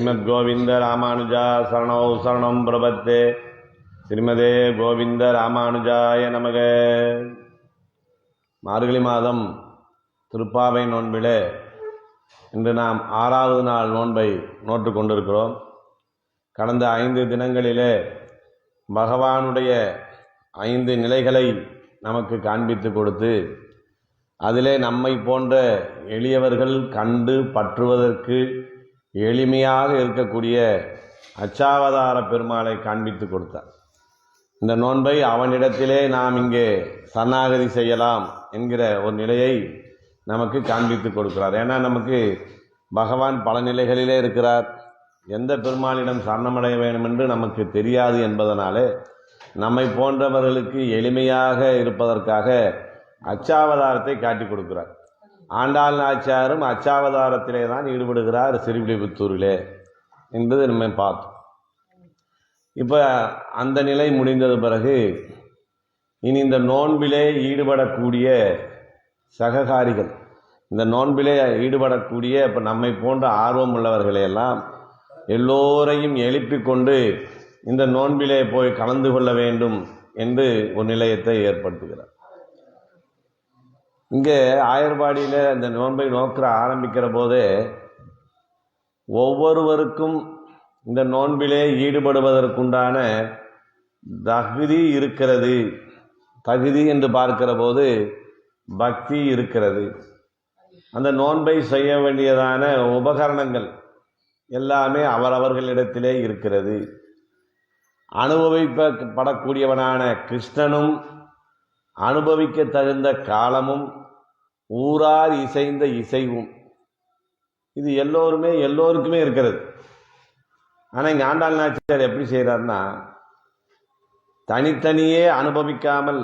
ஸ்ரீமத் கோவிந்த ராமானுஜா சரணோ சரணம் பிரபத்தே. ஸ்ரீமதே கோவிந்த ராமானுஜாய நமக. மார்கழி மாதம் திருப்பாவை நோன்பிலே இன்று நாம் 6வது நாள் நோன்பை நோற்று கொண்டிருக்கிறோம். கடந்த 5 தினங்களிலே பகவானுடைய 5 நிலைகளை நமக்கு காண்பித்து கொடுத்து அதிலே நம்மை போன்ற எளியவர்கள் கண்டு பற்றுவதற்கு எளிமையாக இருக்கக்கூடிய அச்சாவதார பெருமாளை காண்பித்து கொடுத்தார். இந்த நோன்பை அவனிடத்திலே நாம் இங்கே சரணாகதி செய்யலாம் என்கிற ஒரு நிலையை நமக்கு காண்பித்து கொடுக்கிறார். ஏன்னா நமக்கு பகவான் பல நிலைகளிலே இருக்கிறார். எந்த பெருமாளிடம் சரணமடைய வேண்டும் என்று நமக்கு தெரியாது என்பதனாலே நம்மை போன்றவர்களுக்கு எளிமையாக இருப்பதற்காக அச்சாவதாரத்தை காட்டி கொடுக்கிறார். ஆண்டாள் நாச்சியாரும் அச்சாவதாரத்திலே தான் ஈடுபடுகிறார் ஸ்ரீவில்லிபுத்தூரிலே என்பது நம்ம பார்த்தோம். இப்போ அந்த நிலை முடிந்தது பிறகு இனி இந்த நோன்பிலே ஈடுபடக்கூடிய சககாரிகள், இந்த நோன்பிலே ஈடுபடக்கூடிய இப்போ நம்மை போன்ற ஆர்வம் உள்ளவர்களையெல்லாம் எல்லோரையும் எழுப்பிக் கொண்டு இந்த நோன்பிலே போய் கலந்து கொள்ள வேண்டும் என்று ஒரு நிலையத்தை ஏற்படுத்துகிறார். இங்கே ஆயர்பாடியில் இந்த நோன்பை ஆரம்பிக்கிற போதே ஒவ்வொருவருக்கும் இந்த நோன்பிலே ஈடுபடுவதற்குண்டான தகுதி இருக்கிறது. தகுதி என்று பார்க்கிற போது பக்தி இருக்கிறது. அந்த நோன்பை செய்ய வேண்டியதான உபகரணங்கள் எல்லாமே அவரவர்களிடத்திலே இருக்கிறது. அனுபவிக்கப்படக்கூடியவனான கிருஷ்ணனும் அனுபவிக்க தகுந்த காலமும் ஊரார் இசைந்த இசைவும் இது எல்லோருக்குமே இருக்கிறது. ஆனால் இங்கே ஆண்டாள் நாச்சியார் எப்படி செய்கிறார்னா, தனித்தனியே அனுபவிக்காமல்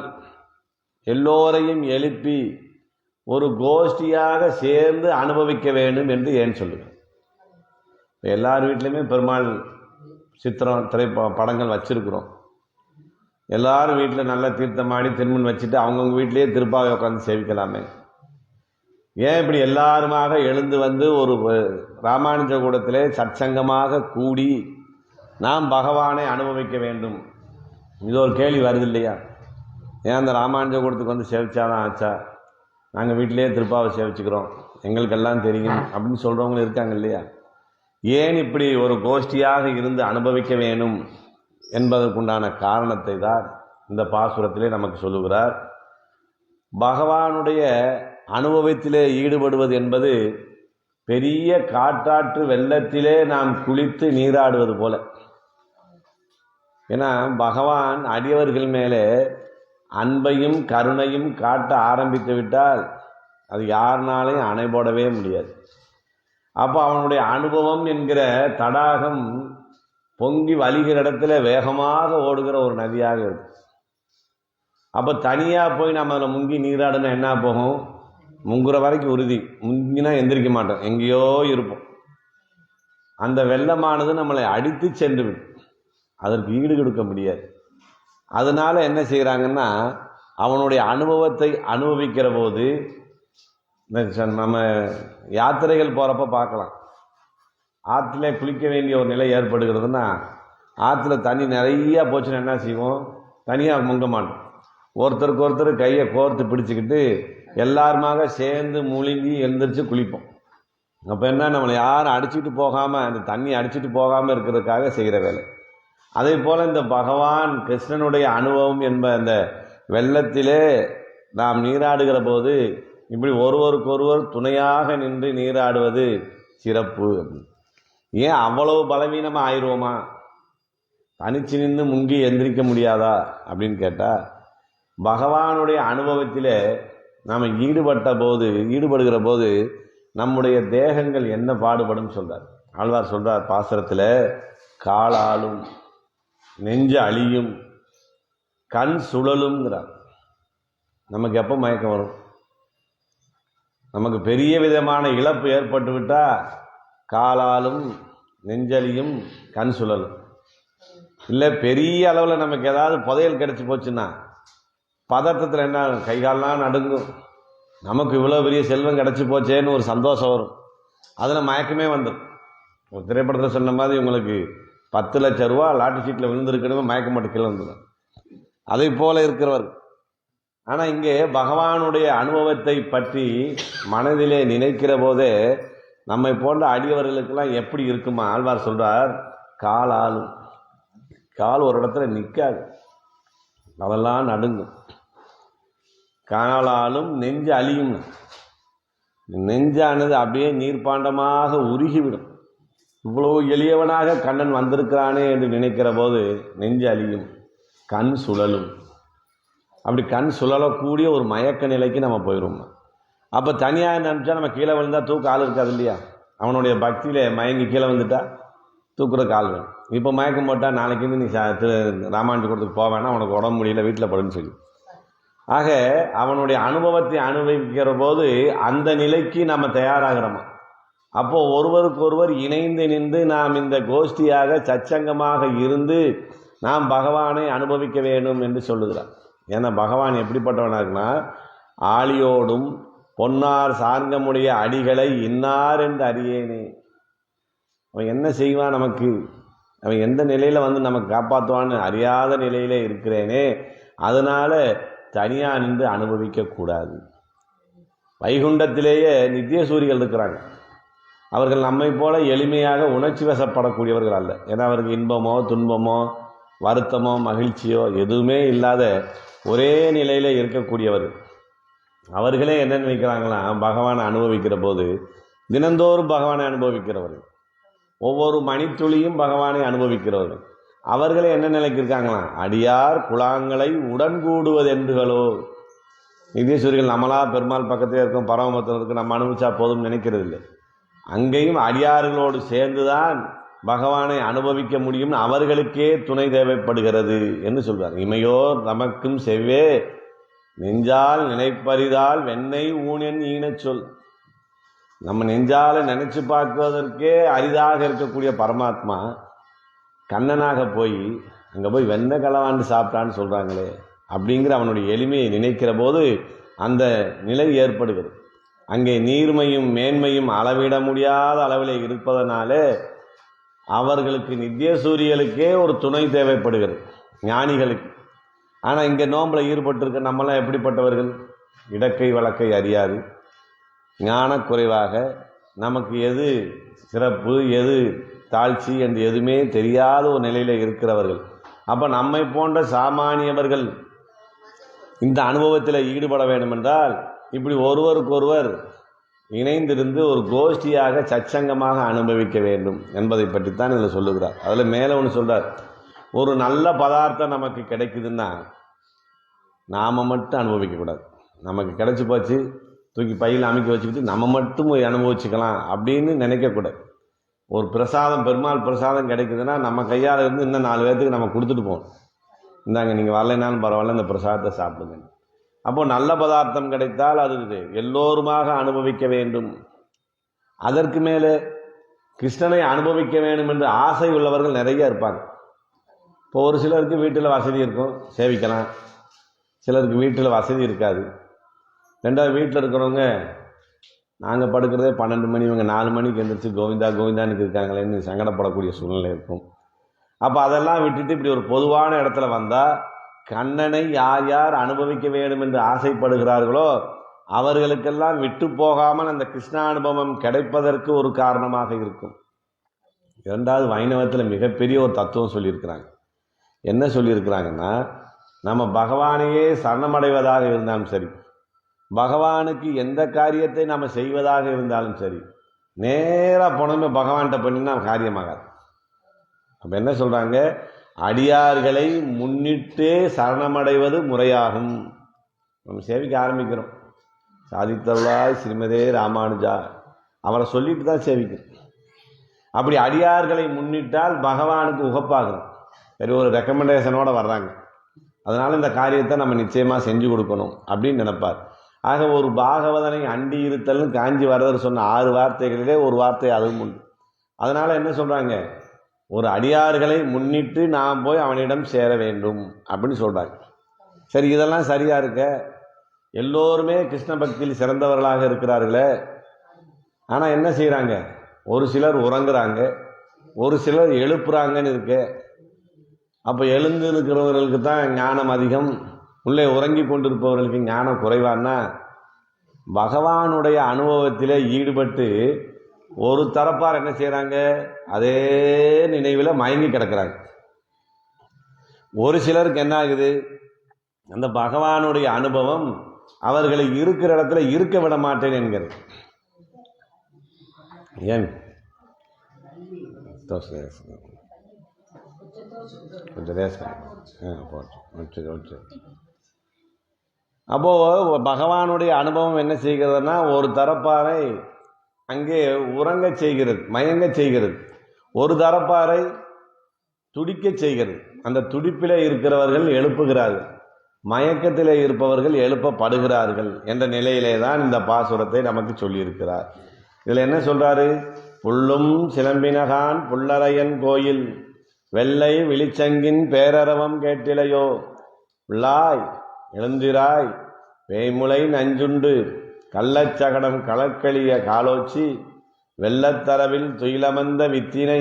எல்லோரையும் எழுப்பி ஒரு கோஷ்டியாக சேர்ந்து அனுபவிக்க வேண்டும் என்று ஏன் சொல்லுங்கள். எல்லார் வீட்லையுமே பெருமாள் சித்திரம் படங்கள் வச்சிருக்கிறோம். எல்லாரும் வீட்டில் நல்ல தீர்த்தமாடி திருமணம் வச்சுட்டு அவங்கவுங்க வீட்டிலேயே திருப்பாவை உட்காந்து சேவிக்கலாமே. ஏன் இப்படி எல்லாருமாக எழுந்து வந்து ஒரு ராமானுஜ கூடத்திலே சற்சங்கமாக கூடி நாம் பகவானை அனுபவிக்க வேண்டும்? இது ஒரு கேள்வி வருது இல்லையா? ஏன் அந்த ராமானுஜ கூடத்துக்கு வந்து சேவிச்சாதான் ஆச்சா, நாங்கள் வீட்டிலேயே திருப்பாவை சேவிச்சுக்கிறோம், எங்களுக்கெல்லாம் தெரியும் அப்படின்னு சொல்கிறவங்களும் இருக்காங்க இல்லையா? ஏன் இப்படி ஒரு கோஷ்டியாக இருந்து அனுபவிக்க வேணும் என்பதற்குண்டான காரணத்தை தான் இந்த பாசுரத்திலே நமக்கு சொல்லுகிறார். பகவானுடைய அனுபவத்திலே ஈடுபடுவது என்பது பெரிய காட்டாற்று வெள்ளத்திலே நாம் குளித்து நீராடுவது போல. ஏன்னா பகவான் அடியவர்கள் மேலே அன்பையும் கருணையும் காட்ட ஆரம்பித்து விட்டால் அது யாருனாலையும் அணை போடவே முடியாது. அப்போ அவனுடைய அனுபவம் என்கிற தடாகம் பொங்கி வலிகிற இடத்துல வேகமாக ஓடுகிற ஒரு நதியாக இருக்கும். அப்போ தனியாக போய் நம்ம அதில் முங்கி நீராடுனா என்ன போகும்? முங்குற வரைக்கும் உறுதி, முங்கினா எந்திரிக்க மாட்டோம், எங்கேயோ இருப்போம். அந்த வெள்ளமானது நம்மளை அடித்து சென்று விடும், அதற்கு ஈடு கொடுக்க முடியாது. அதனால என்ன செய்கிறாங்கன்னா, அவனுடைய அனுபவத்தை அனுபவிக்கிற போது நம்ம யாத்திரைகள் போகிறப்ப பார்க்கலாம், ஆற்றுல குளிக்க வேண்டிய ஒரு நிலை ஏற்படுகிறதுனா ஆற்றுல தண்ணி நிறையா போச்சுன்னா என்ன செய்வோம்? தனியாக முங்க மாட்டோம், ஒருத்தருக்கு ஒருத்தர் கையை கோர்த்து பிடிச்சிக்கிட்டு எல்லாருமாக சேர்ந்து முழுங்கி எழுந்திரிச்சு குளிப்போம். அப்போ என்ன, நம்மளை யாரும் அடிச்சுட்டு போகாமல், அந்த தண்ணி அடிச்சுட்டு போகாமல் இருக்கிறதுக்காக செய்கிற வேலை. அதே போல் இந்த பகவான் கிருஷ்ணனுடைய அனுபவம் என்ப அந்த வெள்ளத்திலே நாம் நீராடுகிற போது இப்படி ஒருவருக்கொருவர் துணையாக நின்று நீராடுவது சிறப்பு. ஏன் அவ்வளவு பலவீனமாக ஆயிடுவோமா? தனிச்சு நின்று முங்கி எந்திரிக்க முடியாதா அப்படின்னு கேட்டால், பகவானுடைய அனுபவத்திலே நாம் ஈடுபடுகிற போது நம்முடைய தேகங்கள் என்ன பாடுபடும் சொல்றார். ஆழ்வார் சொல்றார் பாசுரத்தில், காலாலும் நெஞ்சு அழியும் கண் சுழலுங்கிறார். நமக்கு எப்போ மயக்கம் வரும்? நமக்கு பெரிய விதமான இழப்பு ஏற்பட்டு விட்டால் காலாலும் நெஞ்சலியும் கண் சுழலும். இல்லை பெரிய அளவில் நமக்கு ஏதாவது புதையல் கிடைச்சி போச்சுன்னா பதட்டத்தில் என்ன, கைகாலெலாம் நடுங்கும். நமக்கு இவ்வளோ பெரிய செல்வம் கிடச்சி போச்சேன்னு ஒரு சந்தோஷம் வரும், அதில் மயக்கமே வந்துடும். ஒரு திரைப்படத்தில் சொன்ன மாதிரி உங்களுக்கு 10 லட்சம் ரூபா லாட்டரி சீட்டில் விழுந்திருக்கணுமே மயக்கம் மட்டும் கீழே வந்துடும். அதை போல இருக்கிறவர். ஆனால் இங்கே பகவானுடைய அனுபவத்தை பற்றி மனதிலே நினைக்கிற போதே நம்மை போன்ற அடியவர்களுக்கெல்லாம் எப்படி இருக்குமா? ஆழ்வார் சொல்றார், கால் ஆளும். கால் ஒரு இடத்துல நிற்காது, அதெல்லாம் நடுங்கும். காலாலும் நெஞ்சு அழியும். நெஞ்சானது அப்படியே நீர்ப்பாண்டமாக உருகிவிடும். இவ்வளவு எளியவனாக கண்ணன் வந்திருக்கிறானே என்று நினைக்கிற போது நெஞ்சு அழியும், கண் சுழலும். அப்படி கண் சுழலக்கூடிய ஒரு மயக்க நிலைக்கு நம்ம போயிடுவோம். அப்போ தனியாக நினச்சா நம்ம கீழே விழுந்தால் தூக்க ஆள் இருக்காது இல்லையா? அவனுடைய பக்தியில் மயங்கி கீழே வந்துட்டா தூக்குற கால் வேணும். இப்போ மயக்கம் போட்டால் நாளைக்கு நீ ராமானுஜபுரத்துக்கு போவேன்னா அவனுக்கு உடம்பு முடியல, வீட்டில் படுன்னு சொல்லி. ஆக அவனுடைய அனுபவத்தை அனுபவிக்கிற போது அந்த நிலைக்கு நம்ம தயாராகிறோமா? அப்போ ஒருவருக்கொருவர் இணைந்து நின்று நாம் இந்த கோஷ்டியாக சச்சங்கமாக இருந்து நாம் பகவானை அனுபவிக்க வேண்டும் என்று சொல்லுகிறார். ஏன்னா பகவான் எப்படிப்பட்டவனாக்குன்னா, ஆளியோடும் பொன்னார் சார்ந்தமுடைய அடிகளை இன்னார் என்று அறியேனே. அவன் என்ன செய்வான் நமக்கு, அவன் எந்த நிலையில் வந்து நமக்கு காப்பாற்றுவான்னு அறியாத நிலையிலே இருக்கிறேனே, அதனால தனியாக நின்று அனுபவிக்கக்கூடாது. வைகுண்டத்திலேயே நித்திய சூரிகள் இருக்கிறாங்க. அவர்கள் நம்மை போல எளிமையாக உணர்ச்சி வசப்படக்கூடியவர்கள் அல்ல. ஏன்னா அவருக்கு இன்பமோ துன்பமோ வருத்தமோ மகிழ்ச்சியோ எதுவுமே இல்லாத ஒரே நிலையில் இருக்கக்கூடியவர்கள். அவர்களே என்ன நினைக்கிறாங்களாம், பகவானை அனுபவிக்கிற போது தினந்தோறும் பகவானை அனுபவிக்கிறவர்கள், ஒவ்வொரு மணித்துளியும் பகவானை அனுபவிக்கிறவர்கள். அவர்களே என்ன நிலைக்கு இருக்காங்களாம், அடியார் குழாங்களை உடன்கூடுவதென்றுகளோ. நிதீஸ்வரிகள் நம்மளா பெருமாள் பக்கத்தில் இருக்கும், பரமபத்தில் இருக்கும், நம்ம அனுபவிச்சா போதும் நினைக்கிறது இல்லை. அங்கேயும் அடியார்களோடு சேர்ந்துதான் பகவானை அனுபவிக்க முடியும், அவர்களுக்கே துணை தேவைப்படுகிறது என்று சொல்றார். இமையோர் நமக்கும் செவ்வே நெஞ்சால் நினைப்பறிதால் வெண்ணெய் ஊனென் ஈனச் சொல். நம்ம நெஞ்சால நினைச்சு பார்க்குவதற்கே அரிதாக இருக்கக்கூடிய பரமாத்மா கண்ணனாக போய் அங்கே போய் வெண்ணெய் களவாண்டு சாப்பிட்டான்னு சொல்கிறாங்களே அப்படிங்கிற அவனுடைய எளிமையை நினைக்கிற போது அந்த நிலை ஏற்படுகிறது. அங்கே நீர்மையும் மேன்மையும் அளவிட முடியாத அளவில் இருப்பதனாலே அவர்களுக்கு நித்திய சூரியலுக்கே ஒரு துணை தேவைப்படுகிறது, ஞானிகளுக்கு. ஆனால் இங்கே நோம்பில் ஈடுபட்டிருக்க நம்மளாம் எப்படிப்பட்டவர்கள், இடக்கை வழக்கை அறியாது, ஞானக்குறைவாக, நமக்கு எது சிறப்பு எது தாழ்ச்சி என்று எதுவுமே தெரியாத ஒரு நிலையில் இருக்கிறவர்கள். அப்போ நம்மை போன்ற சாமானியவர்கள் இந்த அனுபவத்தில் ஈடுபட வேண்டுமென்றால் இப்படி ஒருவருக்கொருவர் இணைந்திருந்து ஒரு கோஷ்டியாக சச்சங்கமாக அனுபவிக்க வேண்டும் என்பதை பற்றித்தான் இதில் சொல்லுகிறார். அதில் மேலே ஒன்று சொல்கிறார், ஒரு நல்ல பதார்த்தம் நமக்கு கிடைக்குதுன்னா நாம் மட்டும் அனுபவிக்கக்கூடாது. நமக்கு கிடைச்சி போச்சு தூக்கி பையில் அமைக்க வச்சுக்கிட்டு நம்ம மட்டும் போய் அனுபவிச்சுக்கலாம் அப்படின்னு நினைக்கக்கூடாது. ஒரு பிரசாதம், பெருமாள் பிரசாதம் கிடைக்குதுன்னா நம்ம கையால் இருந்து இன்னும் 4 பேர்த்துக்கு நம்ம கொடுத்துட்டு போகணும். இந்தாங்க நீங்கள் வரலைனாலும் பரவாயில்ல, இந்த பிரசாதத்தை சாப்பிடுங்க. அப்போ நல்ல பதார்த்தம் கிடைத்தால் அது எல்லோருமாக அனுபவிக்க வேண்டும். அதற்கு மேலே கிருஷ்ணனை அனுபவிக்க வேண்டும் என்று ஆசை உள்ளவர்கள் நிறைய இருப்பாங்க. இப்போ ஒரு சிலருக்கு வீட்டில் வசதி இருக்கும், சேவிக்கலாம். சிலருக்கு வீட்டில் வசதி இருக்காது. ரெண்டாவது வீட்டில் இருக்கிறவங்க நாங்கள் படுக்கிறதே 12 மணி, இவங்க 4 மணிக்கு எழுந்திரிச்சு கோவிந்தா கோவிந்தான்னு இருக்காங்களேன்னு சங்கடப்படக்கூடிய சூழ்நிலை இருக்கும். அப்போ அதெல்லாம் விட்டுட்டு இப்படி ஒரு பொதுவான இடத்துல வந்தால் கண்ணனை யார் யார் அனுபவிக்க வேண்டும் என்று ஆசைப்படுகிறார்களோ அவர்களுக்கெல்லாம் விட்டு போகாமல் அந்த கிருஷ்ணானுபவம் கிடைப்பதற்கு ஒரு காரணமாக இருக்கும். இரண்டாவது, வைணவத்தில் மிகப்பெரிய ஒரு தத்துவம் சொல்லியிருக்கிறாங்க. என்ன சொல்லியிருக்கிறாங்கன்னா, நம்ம பகவானையே சரணமடைவதாக இருந்தாலும் சரி, பகவானுக்கு எந்த காரியத்தை நம்ம செய்வதாக இருந்தாலும் சரி, நேராக போனோமே பகவான்கிட்ட பண்ணினா காரியமாகாது. அப்போ என்ன சொல்கிறாங்க, அடியார்களை முன்னிட்டே சரணமடைவது முறையாகும். நம்ம சேவிக்க ஆரம்பிக்கிறோம், சாதித்தருளாய் ஸ்ரீமதே ராமானுஜா, அவரை சொல்லிட்டு தான் சேவிக்கிறோம். அப்படி அடியார்களை முன்னிட்டால் பகவானுக்கு உகப்பாகும். சரி, ஒரு ரெக்கமெண்டேஷனோடு வர்றாங்க, அதனால் இந்த காரியத்தை நம்ம நிச்சயமாக செஞ்சு கொடுக்கணும் அப்படின்னு நினைப்பார். ஆக ஒரு பாகவதனை அண்டி இருத்தல்னு காஞ்சி வரதர் சொன்ன 6 வார்த்தைகளிலே ஒரு வார்த்தை அதுவும் உண்டு. அதனால் என்ன சொல்கிறாங்க, ஒரு அடியார்களை முன்னிட்டு நாம் போய் அவனிடம் சேர வேண்டும் அப்படின்னு சொல்கிறாங்க. சரி, இதெல்லாம் சரியாக இருக்க, எல்லோருமே கிருஷ்ண பக்தியில் சிறந்தவர்களாக இருக்கிறார்களே. ஆனால் என்ன செய்கிறாங்க, ஒரு சிலர் உறங்குறாங்க, ஒரு சிலர் எழுப்புறாங்கன்னு இருக்கு. அப்போ எழுந்து இருக்கிறவர்களுக்கு தான் ஞானம் அதிகம், உள்ளே உறங்கி கொண்டிருப்பவர்களுக்கு ஞானம் குறைவான்னா, பகவானுடைய அனுபவத்திலே ஈடுபட்டு ஒரு தரப்பார் என்ன செய்கிறாங்க, அதே நினைவில் மயங்கி கிடக்கிறாங்க. ஒரு சிலருக்கு என்ன ஆகுது, அந்த பகவானுடைய அனுபவம் அவர்களை இருக்கிற இடத்துல இருக்க விட மாட்டேன் என்கிறது. ஏன் அப்போ பகவானுடைய அனுபவம் என்ன செய்கிறதுனா, ஒரு தரப்பாரை அங்கே உறங்க செய்கிறது, மயங்க செய்கிறது. ஒரு தரப்பாரை துடிக்க செய்கிறது. அந்த துடிப்பிலே இருக்கிறவர்கள் எழுப்புகிறார்கள், மயக்கத்திலே இருப்பவர்கள் எழுப்பப்படுகிறார்கள் என்ற நிலையிலே தான் இந்த பாசுரத்தை நமக்கு சொல்லியிருக்கிறார். இதில் என்ன சொல்றாரு, புள்ளும் சிலம்பினகான் புல்லரையன் கோயில் வெள்ளை விழிச்சங்கின் பேரரவம் கேட்டிலையோ, உள்ளாய் எழுந்திராய் வேய்முலை நஞ்சுண்டு கள்ளச்சகடம் களக்களிய காலோச்சி வெள்ளத்தரவில் துயிலமந்த வித்தினை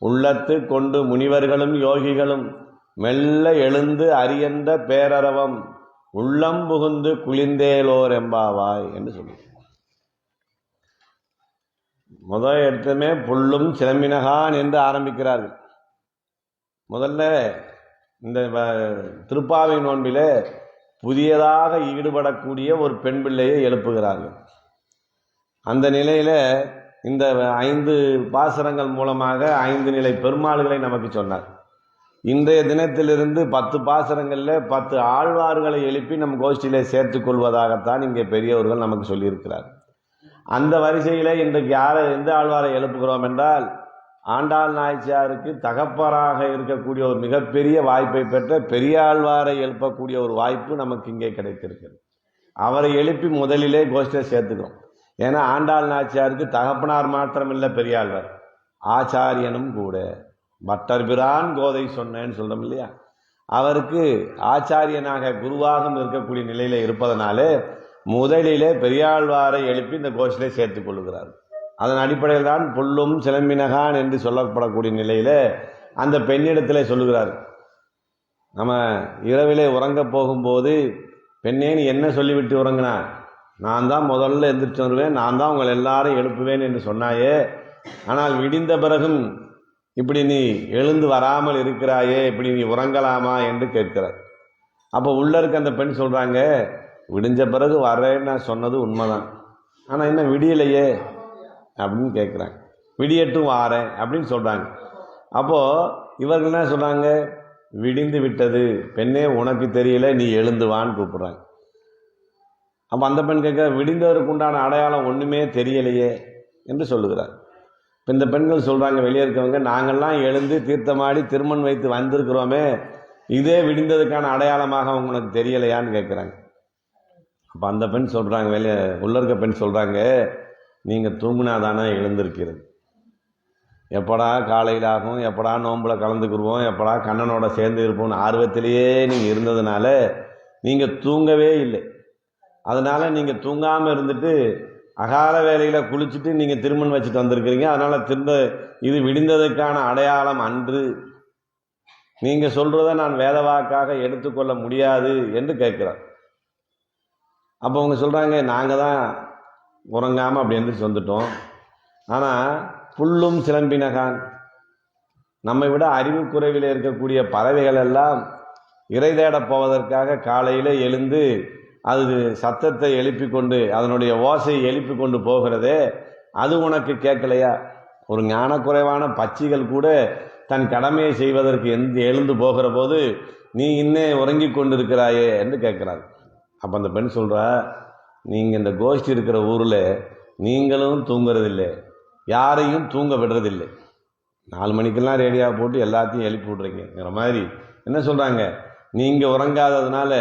உள்ளத்து கொண்டு முனிவர்களும் யோகிகளும் மெல்ல எழுந்து அரியன்ற பேரரவம் உள்ளம் புகுந்து குளிந்தேலோர் எம்பாவாய் என்று சொல்லி முதல் எடுத்துமே புல்லும் சிலம்பினகான் என்று ஆரம்பிக்கிறார்கள். முதல்ல இந்த திருப்பாவை நோன்பிலே புதியதாக ஈடுபடக்கூடிய ஒரு பெண் பிள்ளையை எழுப்புகிறார்கள். அந்த நிலையில் இந்த 5 பாசுரங்கள் மூலமாக 5 நிலை பெருமாள்களை நமக்கு சொன்னார். இன்றைய தினத்திலிருந்து 10 பாசுரங்களில் 10 ஆழ்வார்களை எழுப்பி நம் கோஷ்டியிலே சேர்த்து கொள்வதாகத்தான் இங்கே பெரியவர்கள் நமக்கு சொல்லியிருக்கிறார். அந்த வரிசையில் இன்றைக்கு எந்த ஆழ்வாரை எழுப்புகிறோம் என்றால், ஆண்டாள் நாயச்சியாருக்கு தகப்பராக இருக்கக்கூடிய ஒரு மிகப்பெரிய வாய்ப்பை பெற்ற பெரிய ஆழ்வாரை எழுப்பக்கூடிய ஒரு வாய்ப்பு நமக்கு இங்கே கிடைத்திருக்கிறது. அவரை எழுப்பி முதலிலே கோஷ்டியை சேர்த்துக்கிறோம். ஏன்னா ஆண்டாள் நாச்சியாருக்கு தகப்பனார் மாத்திரமில்லை பெரியாழ்வார், ஆச்சாரியனும் கூட. மற்றபிரான் கோதை சொன்னேன்னு சொல்றோம் இல்லையா, அவருக்கு ஆச்சாரியனாக குருவாகவும் இருக்கக்கூடிய நிலையில இருப்பதனாலே முதலிலே பெரியாழ்வாரை எழுப்பி இந்த கோஷ்டிலே சேர்த்துக் கொள்ளுகிறார். அதன் அடிப்படையில் தான் புல்லும் சிலம்பினகான் என்று சொல்லப்படக்கூடிய நிலையில அந்த பெண்ணிடத்திலே சொல்லுகிறார். நம்ம இரவிலே உறங்க போகும்போது, பெண்ணே நீ என்ன சொல்லிவிட்டு உறங்கினா, நான் தான் முதல்ல எந்திரிச்சு வருவேன், நான் தான் உங்களை எல்லாரும் எழுப்புவேன் என்று சொன்னாயே, ஆனால் விடிந்த பிறகும் இப்படி நீ எழுந்து வராமல் இருக்கிறாயே, இப்படி நீ உறங்கலாமா என்று கேட்கிறார். அப்போ உள்ள இருக்க அந்த பெண் சொல்றாங்க, விடிஞ்ச பிறகு வர்றேன்னு நான் சொன்னது உண்மைதான், ஆனால் என்ன விடியலையே அப்படின்னு கேட்குறாங்க. விடியட்டும் வாரேன் அப்படின்னு சொல்றாங்க. அப்போ இவர்கள் என்ன சொல்றாங்க, விடிந்து விட்டது பெண்ணே, உனக்கு தெரியல, நீ எழுந்து வான்னு கூப்பிடுறாங்க. அப்போ அந்த பெண் கேட்க, விடிந்தவருக்கு உண்டான அடையாளம் ஒன்றுமே தெரியலையே என்று சொல்லுகிறார். இப்போ இந்த பெண்கள் சொல்கிறாங்க, வெளியே இருக்கவங்க, நாங்கள்லாம் எழுந்து தீர்த்தமாடி திருமண் வைத்து வந்திருக்கிறோமே, இதே விடிந்ததுக்கான அடையாளமாக உங்களுக்கு தெரியலையான்னு கேட்குறாங்க. அப்போ அந்த பெண் சொல்கிறாங்க, வெளியே உள்ள இருக்க பெண் சொல்கிறாங்க, நீங்கள் தூங்குனாதானே எழுந்திருக்கிறது, எப்படா காலையில் ஆகும், எப்படா நோம்பில் கலந்துக்குருவோம், எப்படா கண்ணனோட சேர்ந்து இருப்போம்னு ஆர்வத்திலேயே நீங்கள் இருந்ததுனால நீங்கள் தூங்கவே இல்லை. அதனால் நீங்கள் தூங்காமல் இருந்துட்டு அகால வேலையில் குளிச்சுட்டு நீங்கள் திருமணம் வச்சுட்டு வந்திருக்கிறீங்க. அதனால் இது விடிந்ததுக்கான அடையாளம் அன்று, நீங்கள் சொல்கிறத நான் வேதவாக்காக எடுத்துக்கொள்ள முடியாது என்று கேட்குறார். அப்போ அவங்க சொல்கிறாங்க, நாங்கள் தான் உறங்காமல் அப்படி எந்திரிச்சு வந்துட்டோம், ஆனால் புல்லும் சிலம்பினகான், நம்மை விட அறிவு குறைவில் இருக்கக்கூடிய பறவைகள் எல்லாம் இறை தேடப் போவதற்காக காலையில் எழுந்து அது சத்தத்தை எழுப்பி கொண்டு, அதனுடைய ஓசையை எழுப்பி கொண்டு போகிறதே, அது உனக்கு கேட்கலையா? ஒரு ஞானக்குறைவான பட்சிகள் கூட தன் கடமையை செய்வதற்கு எழுந்து போகிற போது நீ இன்னும் உறங்கி கொண்டிருக்கிறாயே என்று கேட்கிறார். அப்போ அந்த பெண் சொல்கிறா, நீங்கள் இந்த கோஷ்டி இருக்கிற ஊரில் நீங்களும் தூங்குறதில்லை, யாரையும் தூங்க விடுறதில்லை, 4 மணிக்கெல்லாம் ரேடியாக போட்டு எல்லாத்தையும் எழுப்பி விட்றீங்கிற மாதிரி என்ன சொல்கிறாங்க, நீங்கள் உறங்காததுனால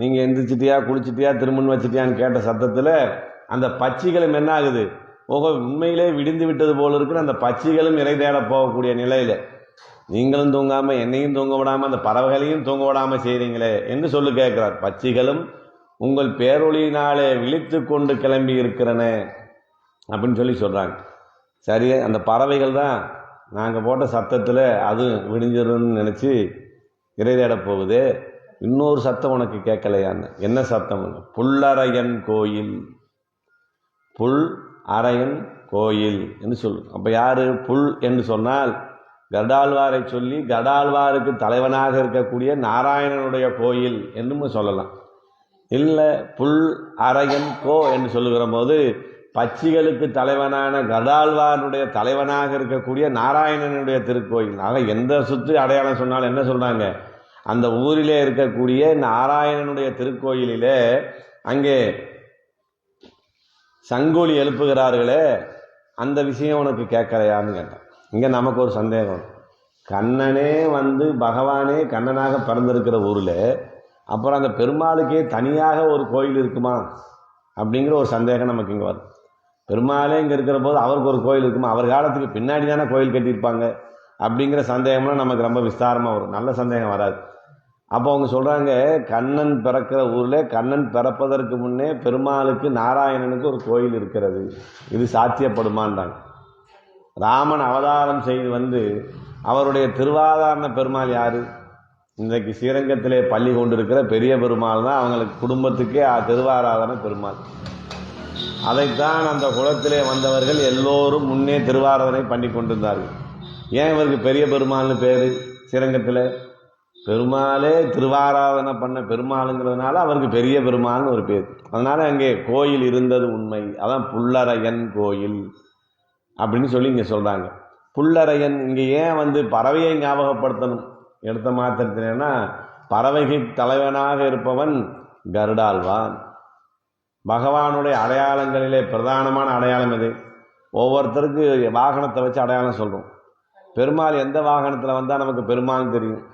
நீங்கள் எந்திரிச்சிட்டியா, குளிச்சிட்டியா, திருமணம் வச்சிட்டியான்னு கேட்ட சத்தத்தில் அந்த பட்சிகளும் என்ன ஆகுது, உண்மையிலே விடிந்து விட்டது போல இருக்குன்னு அந்த பட்சிகளும் இறை தேட போகக்கூடிய நிலையில் நீங்களும் தூங்காமல் என்னையும் தூங்க விடாமல் அந்த பறவைகளையும் தூங்க விடாமல் செய்கிறீங்களே என்று சொல்லி கேட்கிறார். பட்சிகளும் உங்கள் பேரொழியினாலே விழித்து கொண்டு கிளம்பி இருக்கிறன அப்படின்னு சொல்லி சொல்கிறாங்க. சரி, அந்த பறவைகள் தான் நாங்கள் போட்ட சத்தத்தில் அது விடிஞ்சிருன்னு நினச்சி இறை தேட போகுது. இன்னொரு சத்தம் உனக்கு கேட்கலையான்னு. என்ன சத்தம்? புல்லரையன் கோயில், புல் அரையன் கோயில் என்று சொல்லு. அப்போ யார் புல் என்று சொன்னால் கடாழ்வாரை சொல்லி கடாழ்வாருக்கு தலைவனாக இருக்கக்கூடிய நாராயணனுடைய கோயில் என்று சொல்லலாம். இல்லை புல் அரையன் கோ என்று சொல்லுகிற போது பட்சிகளுக்கு தலைவனான கடாழ்வாருடைய தலைவனாக இருக்கக்கூடிய நாராயணனுடைய திருக்கோயில். ஆக எந்த சுற்று அடையாளம் சொன்னாலும் என்ன சொல்றாங்க, அந்த ஊரிலே இருக்கக்கூடிய நாராயணனுடைய திருக்கோயிலிலே அங்கே சங்கொலி எழுப்புகிறார்களே, அந்த விஷயம் உனக்கு கேட்கலையான்னு கேட்டான். இங்கே நமக்கு ஒரு சந்தேகம். கண்ணனே பகவானே கண்ணனாக பிறந்திருக்கிற ஊரில் அப்புறம் அந்த பெருமாளுக்கே தனியாக ஒரு கோயில் இருக்குமா அப்படிங்கிற ஒரு சந்தேகம் நமக்கு இங்கே வரும். பெருமாளே இங்கே இருக்கிற போது அவருக்கு ஒரு கோயில் இருக்குமா? அவர் காலத்துக்கு பின்னாடி தானே கோயில் கட்டியிருப்பாங்க அப்படிங்கிற சந்தேகம்லாம் நமக்கு ரொம்ப விஸ்தாரமாக வரும். நல்ல சந்தேகம் வராது. அப்போ அவங்க சொல்கிறாங்க, கண்ணன் பிறக்கிற ஊரில் கண்ணன் பிறப்பதற்கு முன்னே பெருமாளுக்கு நாராயணனுக்கு ஒரு கோயில் இருக்கிறது. இது சாத்தியப்படுமான்றாங்க. ராமன் அவதாரம் செய்து அவருடைய திருவாதாரண பெருமாள் யார்? இன்றைக்கு ஸ்ரீரங்கத்திலே பள்ளி கொண்டிருக்கிற பெரிய பெருமாள் தான் அவங்களுக்கு குடும்பத்துக்கே திருவாராதன பெருமாள். அதைத்தான் அந்த குலத்திலே வந்தவர்கள் எல்லோரும் முன்னே திருவாராதனை பண்ணி கொண்டிருந்தார்கள். ஏன் இவருக்கு பெரிய பெருமாள்னு பேர்? ஸ்ரீரங்கத்தில் பெருமாளே திருவாராதனை பண்ண பெருமாளுங்கிறதுனால அவருக்கு பெரிய பெருமாள்னு ஒரு பேர். அதனால் அங்கே கோயில் இருந்தது உண்மை. அதான் புல்லரையன் கோயில் அப்படின்னு சொல்லி இங்கே சொல்கிறாங்க. புல்லரையன் இங்கே ஏன் பறவையை ஞாபகப்படுத்தணும்? எடுத்த மாத்திரத்தினா பறவைக்கு தலைவனாக இருப்பவன் கருடாழ்வான். பகவானுடைய அடையாளங்களிலே பிரதானமான அடையாளம் எது? ஒவ்வொருத்தருக்கு வாகனத்தை வச்சு அடையாளம் சொல்கிறோம். பெருமாள் எந்த வாகனத்தில் வந்தால் நமக்கு பெருமாள்னு தெரியும்.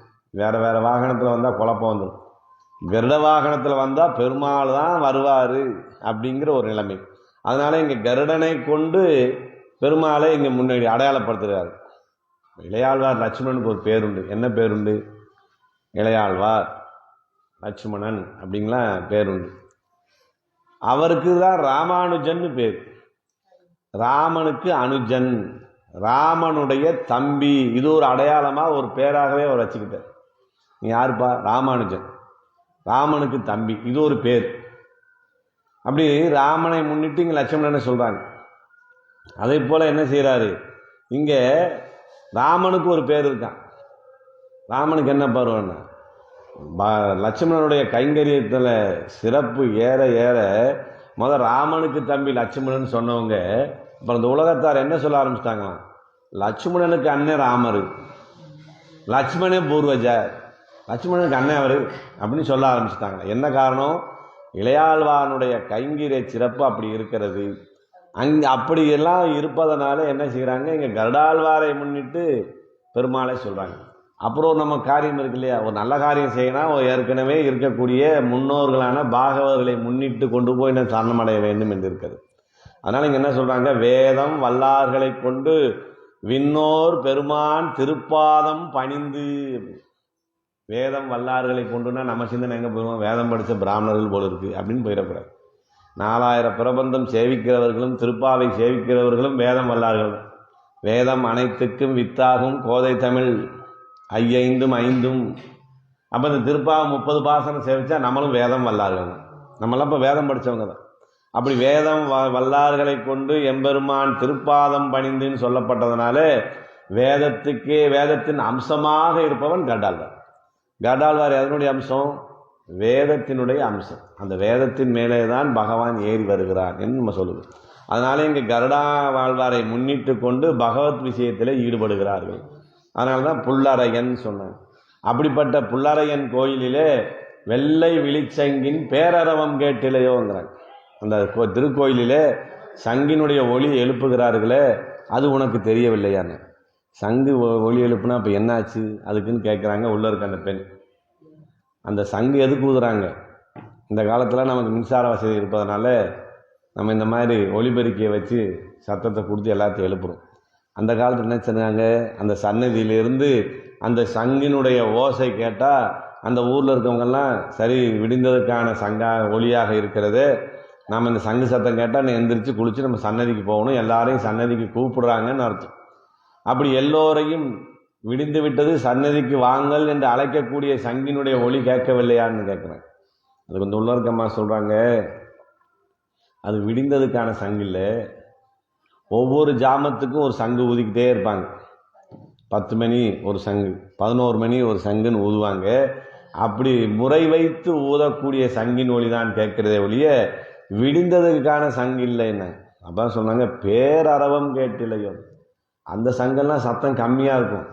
வேறு வேறு வாகனத்தில் வந்தால் குழப்பம் வந்துடும். கருட வாகனத்தில் வந்தால் பெருமாள் தான் வருவார் அப்படிங்கிற ஒரு நிலைமை. அதனால் இங்கே கருடனை கொண்டு பெருமாளை இங்கே முன்னாடி அடையாளப்படுத்துகிறார். இளையாழ்வார் லட்சுமணனுக்கு ஒரு பேருண்டு. என்ன பேருண்டு? இளையாழ்வார் லட்சுமணன் அப்படிங்கலாம் பேருண்டு. அவருக்கு தான் ராமானுஜன்னு பேர். ராமனுக்கு அனுஜன், ராமனுடைய தம்பி. இது ஒரு அடையாளமாக ஒரு பேராகவே அவர் வச்சுக்கிட்டார். நீ யாருப்பா? ராமானுஜன், ராமனுக்கு தம்பி. இது ஒரு பேர். அப்படி ராமனை முன்னிட்டு இங்கே லட்சுமணனை சொல்கிறாங்க. அதே போல் என்ன செய்கிறாரு, இங்கே ராமனுக்கு ஒரு பேர் இருக்கான். ராமனுக்கு என்ன பருவம்னா, லட்சுமணனுடைய கைங்கரியத்தில் சிறப்பு ஏற ஏற ராமனுக்கு தம்பி லட்சுமணன் சொன்னவங்க அப்புறம் இந்த உலகத்தார் என்ன சொல்ல ஆரம்பிச்சிட்டாங்களாம், லட்சுமணனுக்கு அண்ணன் ராமர், லட்சுமணே பூர்வஜர், லட்சுமணனுக்கு அண்ணன் அவர் அப்படின்னு சொல்ல ஆரம்பிச்சிட்டாங்க. என்ன காரணம்? இளையாழ்வானுடைய கைங்கரிய சிறப்பு அப்படி இருக்கிறது. அப்படியெல்லாம் இருப்பதனால என்ன செய்கிறாங்க, இங்கே கருடாழ்வாரை முன்னிட்டு பெருமாளை சொல்கிறாங்க. அப்புறம் நம்ம காரியம் இருக்கு இல்லையா, ஒரு நல்ல காரியம் செய்யணும், ஏற்கனவே இருக்கக்கூடிய முன்னோர்களான பாகவர்களை முன்னிட்டு கொண்டு போய் நான் சரணமடைய வேண்டும் என்று இருக்கிறது. அதனால் இங்கே என்ன சொல்கிறாங்க, வேதம் வல்லார்களை கொண்டு விண்ணோர் பெருமான் திருப்பாதம் பணிந்து. வேதம் வல்லார்களை கொண்டுன்னா நம்ம சிந்தனை எங்கே போயிடுவோம், வேதம் படித்த பிராமணர்கள் போல இருக்குது அப்படின்னு போயிடக்கூடாது. 4000 பிரபந்தம் சேவிக்கிறவர்களும் திருப்பாவை சேவிக்கிறவர்களும் வேதம் வல்லார்கள். வேதம் அனைத்துக்கும் வித்தாகும் கோதை தமிழ் ஐயைந்தும் ஐந்தும். அப்போ இந்த திருப்பாவை 30 பாசனம் சேவிச்சா நம்மளும் வேதம் வல்லார்கள். நம்மளாம் இப்போ வேதம் படித்தவங்க தான். அப்படி வேதம் வல்லார்களை கொண்டு எம்பெருமான் திருப்பாதம் பணிந்துன்னு சொல்லப்பட்டதுனால வேதத்தின் அம்சமாக இருப்பவன் கடாழ்வார். கடாழ்வார் எதனுடைய அம்சம்? வேதத்தினுடைய அம்சம். அந்த வேதத்தின் மேலே தான் பகவான் ஏறி வருகிறார் என்று நம்ம சொல்லுது. அதனால இங்கே கருடா வாழ்வாரை முன்னிட்டு கொண்டு பகவத் விஷயத்தில் ஈடுபடுகிறார்கள். அதனால தான் புல்லரையன் சொன்னாங்க. அப்படிப்பட்ட புல்லரையன் கோயிலிலே வெள்ளை விழிச்சங்கின் பேரரவம் கேட்டிலையோங்கிறாங்க. அந்த திருக்கோயிலிலே சங்கினுடைய ஒளி எழுப்புகிறார்களே, அது உனக்கு தெரியவில்லையான்னு. சங்கு ஒளி எழுப்புனா இப்போ என்னாச்சு அதுக்குன்னு கேட்குறாங்க உள்ளே இருக்க அந்த பெண். அந்த சங்கு எதுக்கு ஊதுறாங்க? இந்த காலத்தில் நமக்கு மின்சார வசதி இருப்பதனால நம்ம இந்த மாதிரி ஒளிபெருக்கியை வச்சு சத்தத்தை கொடுத்து எல்லாத்தையும் எழுப்புறோம். அந்த காலத்தில் என்ன சொன்னாங்க, அந்த சன்னதியிலிருந்து அந்த சங்கினுடைய ஓசை கேட்டால் அந்த ஊரில் இருக்கவங்கெல்லாம் சரி விடிந்ததுக்கான ஒளியாக இருக்கிறது, நாம் இந்த சங்கு சத்தம் கேட்டால் நீ எந்திரிச்சு குளிச்சு நம்ம சன்னதிக்கு போகணும், எல்லாரையும் சன்னதிக்கு கூப்பிடுறாங்கன்னு அர்த்தம். அப்படி எல்லோரையும் விடிந்து விட்டது சன்னதிக்கு வாங்கல் என்று அழைக்கக்கூடிய சங்கினுடைய ஒளி கேட்கவில்லையான்னு கேட்குறேன். அது கொஞ்சம் உள்ளர்க்கம்மா சொல்கிறாங்க, அது விடிந்ததுக்கான சங்கு இல்லை. ஒவ்வொரு ஜாமத்துக்கும் ஒரு சங்கு ஊதிக்கிட்டே இருப்பாங்க. 10 மணி ஒரு சங்கு, 11 மணி ஒரு சங்குன்னு ஊதுவாங்க. அப்படி முறை வைத்து ஊதக்கூடிய சங்கின் ஒளி தான் கேட்கிறதே ஒழிய விடிந்ததுக்கான சங்கு இல்லைன்னு. அப்பதான் சொன்னாங்க, பேரரவம் கேட்டிலையோ. அந்த சங்கெல்லாம் சத்தம் கம்மியாக இருக்கும்.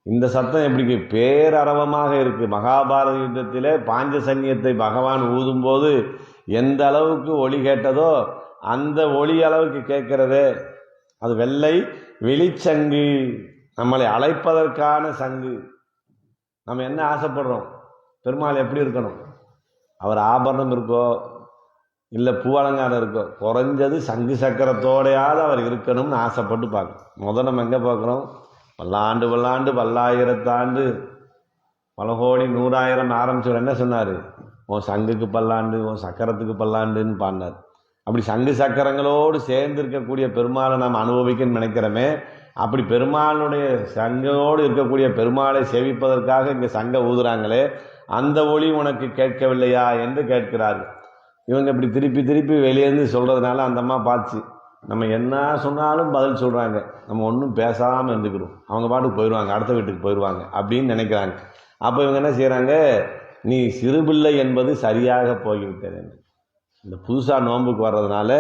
இந்த சத்தம் எப்படி பேரரவமாக இருக்கு. மகாபாரத யுத்தத்திலே பாஞ்சசன்யத்தை பகவான் ஊதும்போது எந்த அளவுக்கு ஒளி கேட்டதோ அந்த ஒளி அளவுக்கு கேட்கிறதே. அது வெள்ளை வெளிச்சங்கு, நம்மளை அழைப்பதற்கான சங்கு. நம்ம என்ன ஆசைப்படுறோம்? பெருமாள் எப்படி இருக்கணும்? அவர் ஆபரணம் இருக்கோ இல்லை பூவலங்காரம் இருக்கோ, குறைஞ்சது சங்கு சக்கரத்தோடையாவது அவர் இருக்கணும்னு ஆசைப்பட்டு பார்க்கணும். முதல்ல நம்ம எங்கே பார்க்குறோம்? பல்லாண்டு பல்லாண்டு பல்லாயிரத்தாண்டு பல கோடி 100,000 ஆரம்பிச்சவர் என்ன சொன்னார்? உன் சங்குக்கு பல்லாண்டு, உன் சக்கரத்துக்கு பல்லாண்டுன்னு பாடினார். அப்படி சங்கு சக்கரங்களோடு சேர்ந்து இருக்கக்கூடிய பெருமாளை நாம் அனுபவிக்கணும்னு நினைக்கிறோமே, அப்படி பெருமாளுடைய சங்கோடு இருக்கக்கூடிய பெருமாளை சேவிப்பதற்காக இங்கே சங்க ஊதுறாங்களே, அந்த ஒளி உனக்கு கேட்கவில்லையா என்று கேட்கிறார்கள். இவங்க இப்படி திருப்பி திருப்பி வெளியேந்து சொல்கிறதுனால அந்த அம்மா பார்த்து நம்ம என்ன சொன்னாலும் பதில் சொல்கிறாங்க, நம்ம ஒன்றும் பேசாமல் இருந்துக்கிறோம், அவங்க பாட்டுக்கு போயிடுவாங்க, அடுத்த வீட்டுக்கு போயிடுவாங்க அப்படின்னு நினைக்கிறாங்க. அப்போ இவங்க என்ன செய்கிறாங்க, நீ சிறுபிள்ளை என்பது சரியாக போய்விட்டது. இந்த புதுசாக நோன்புக்கு வர்றதுனால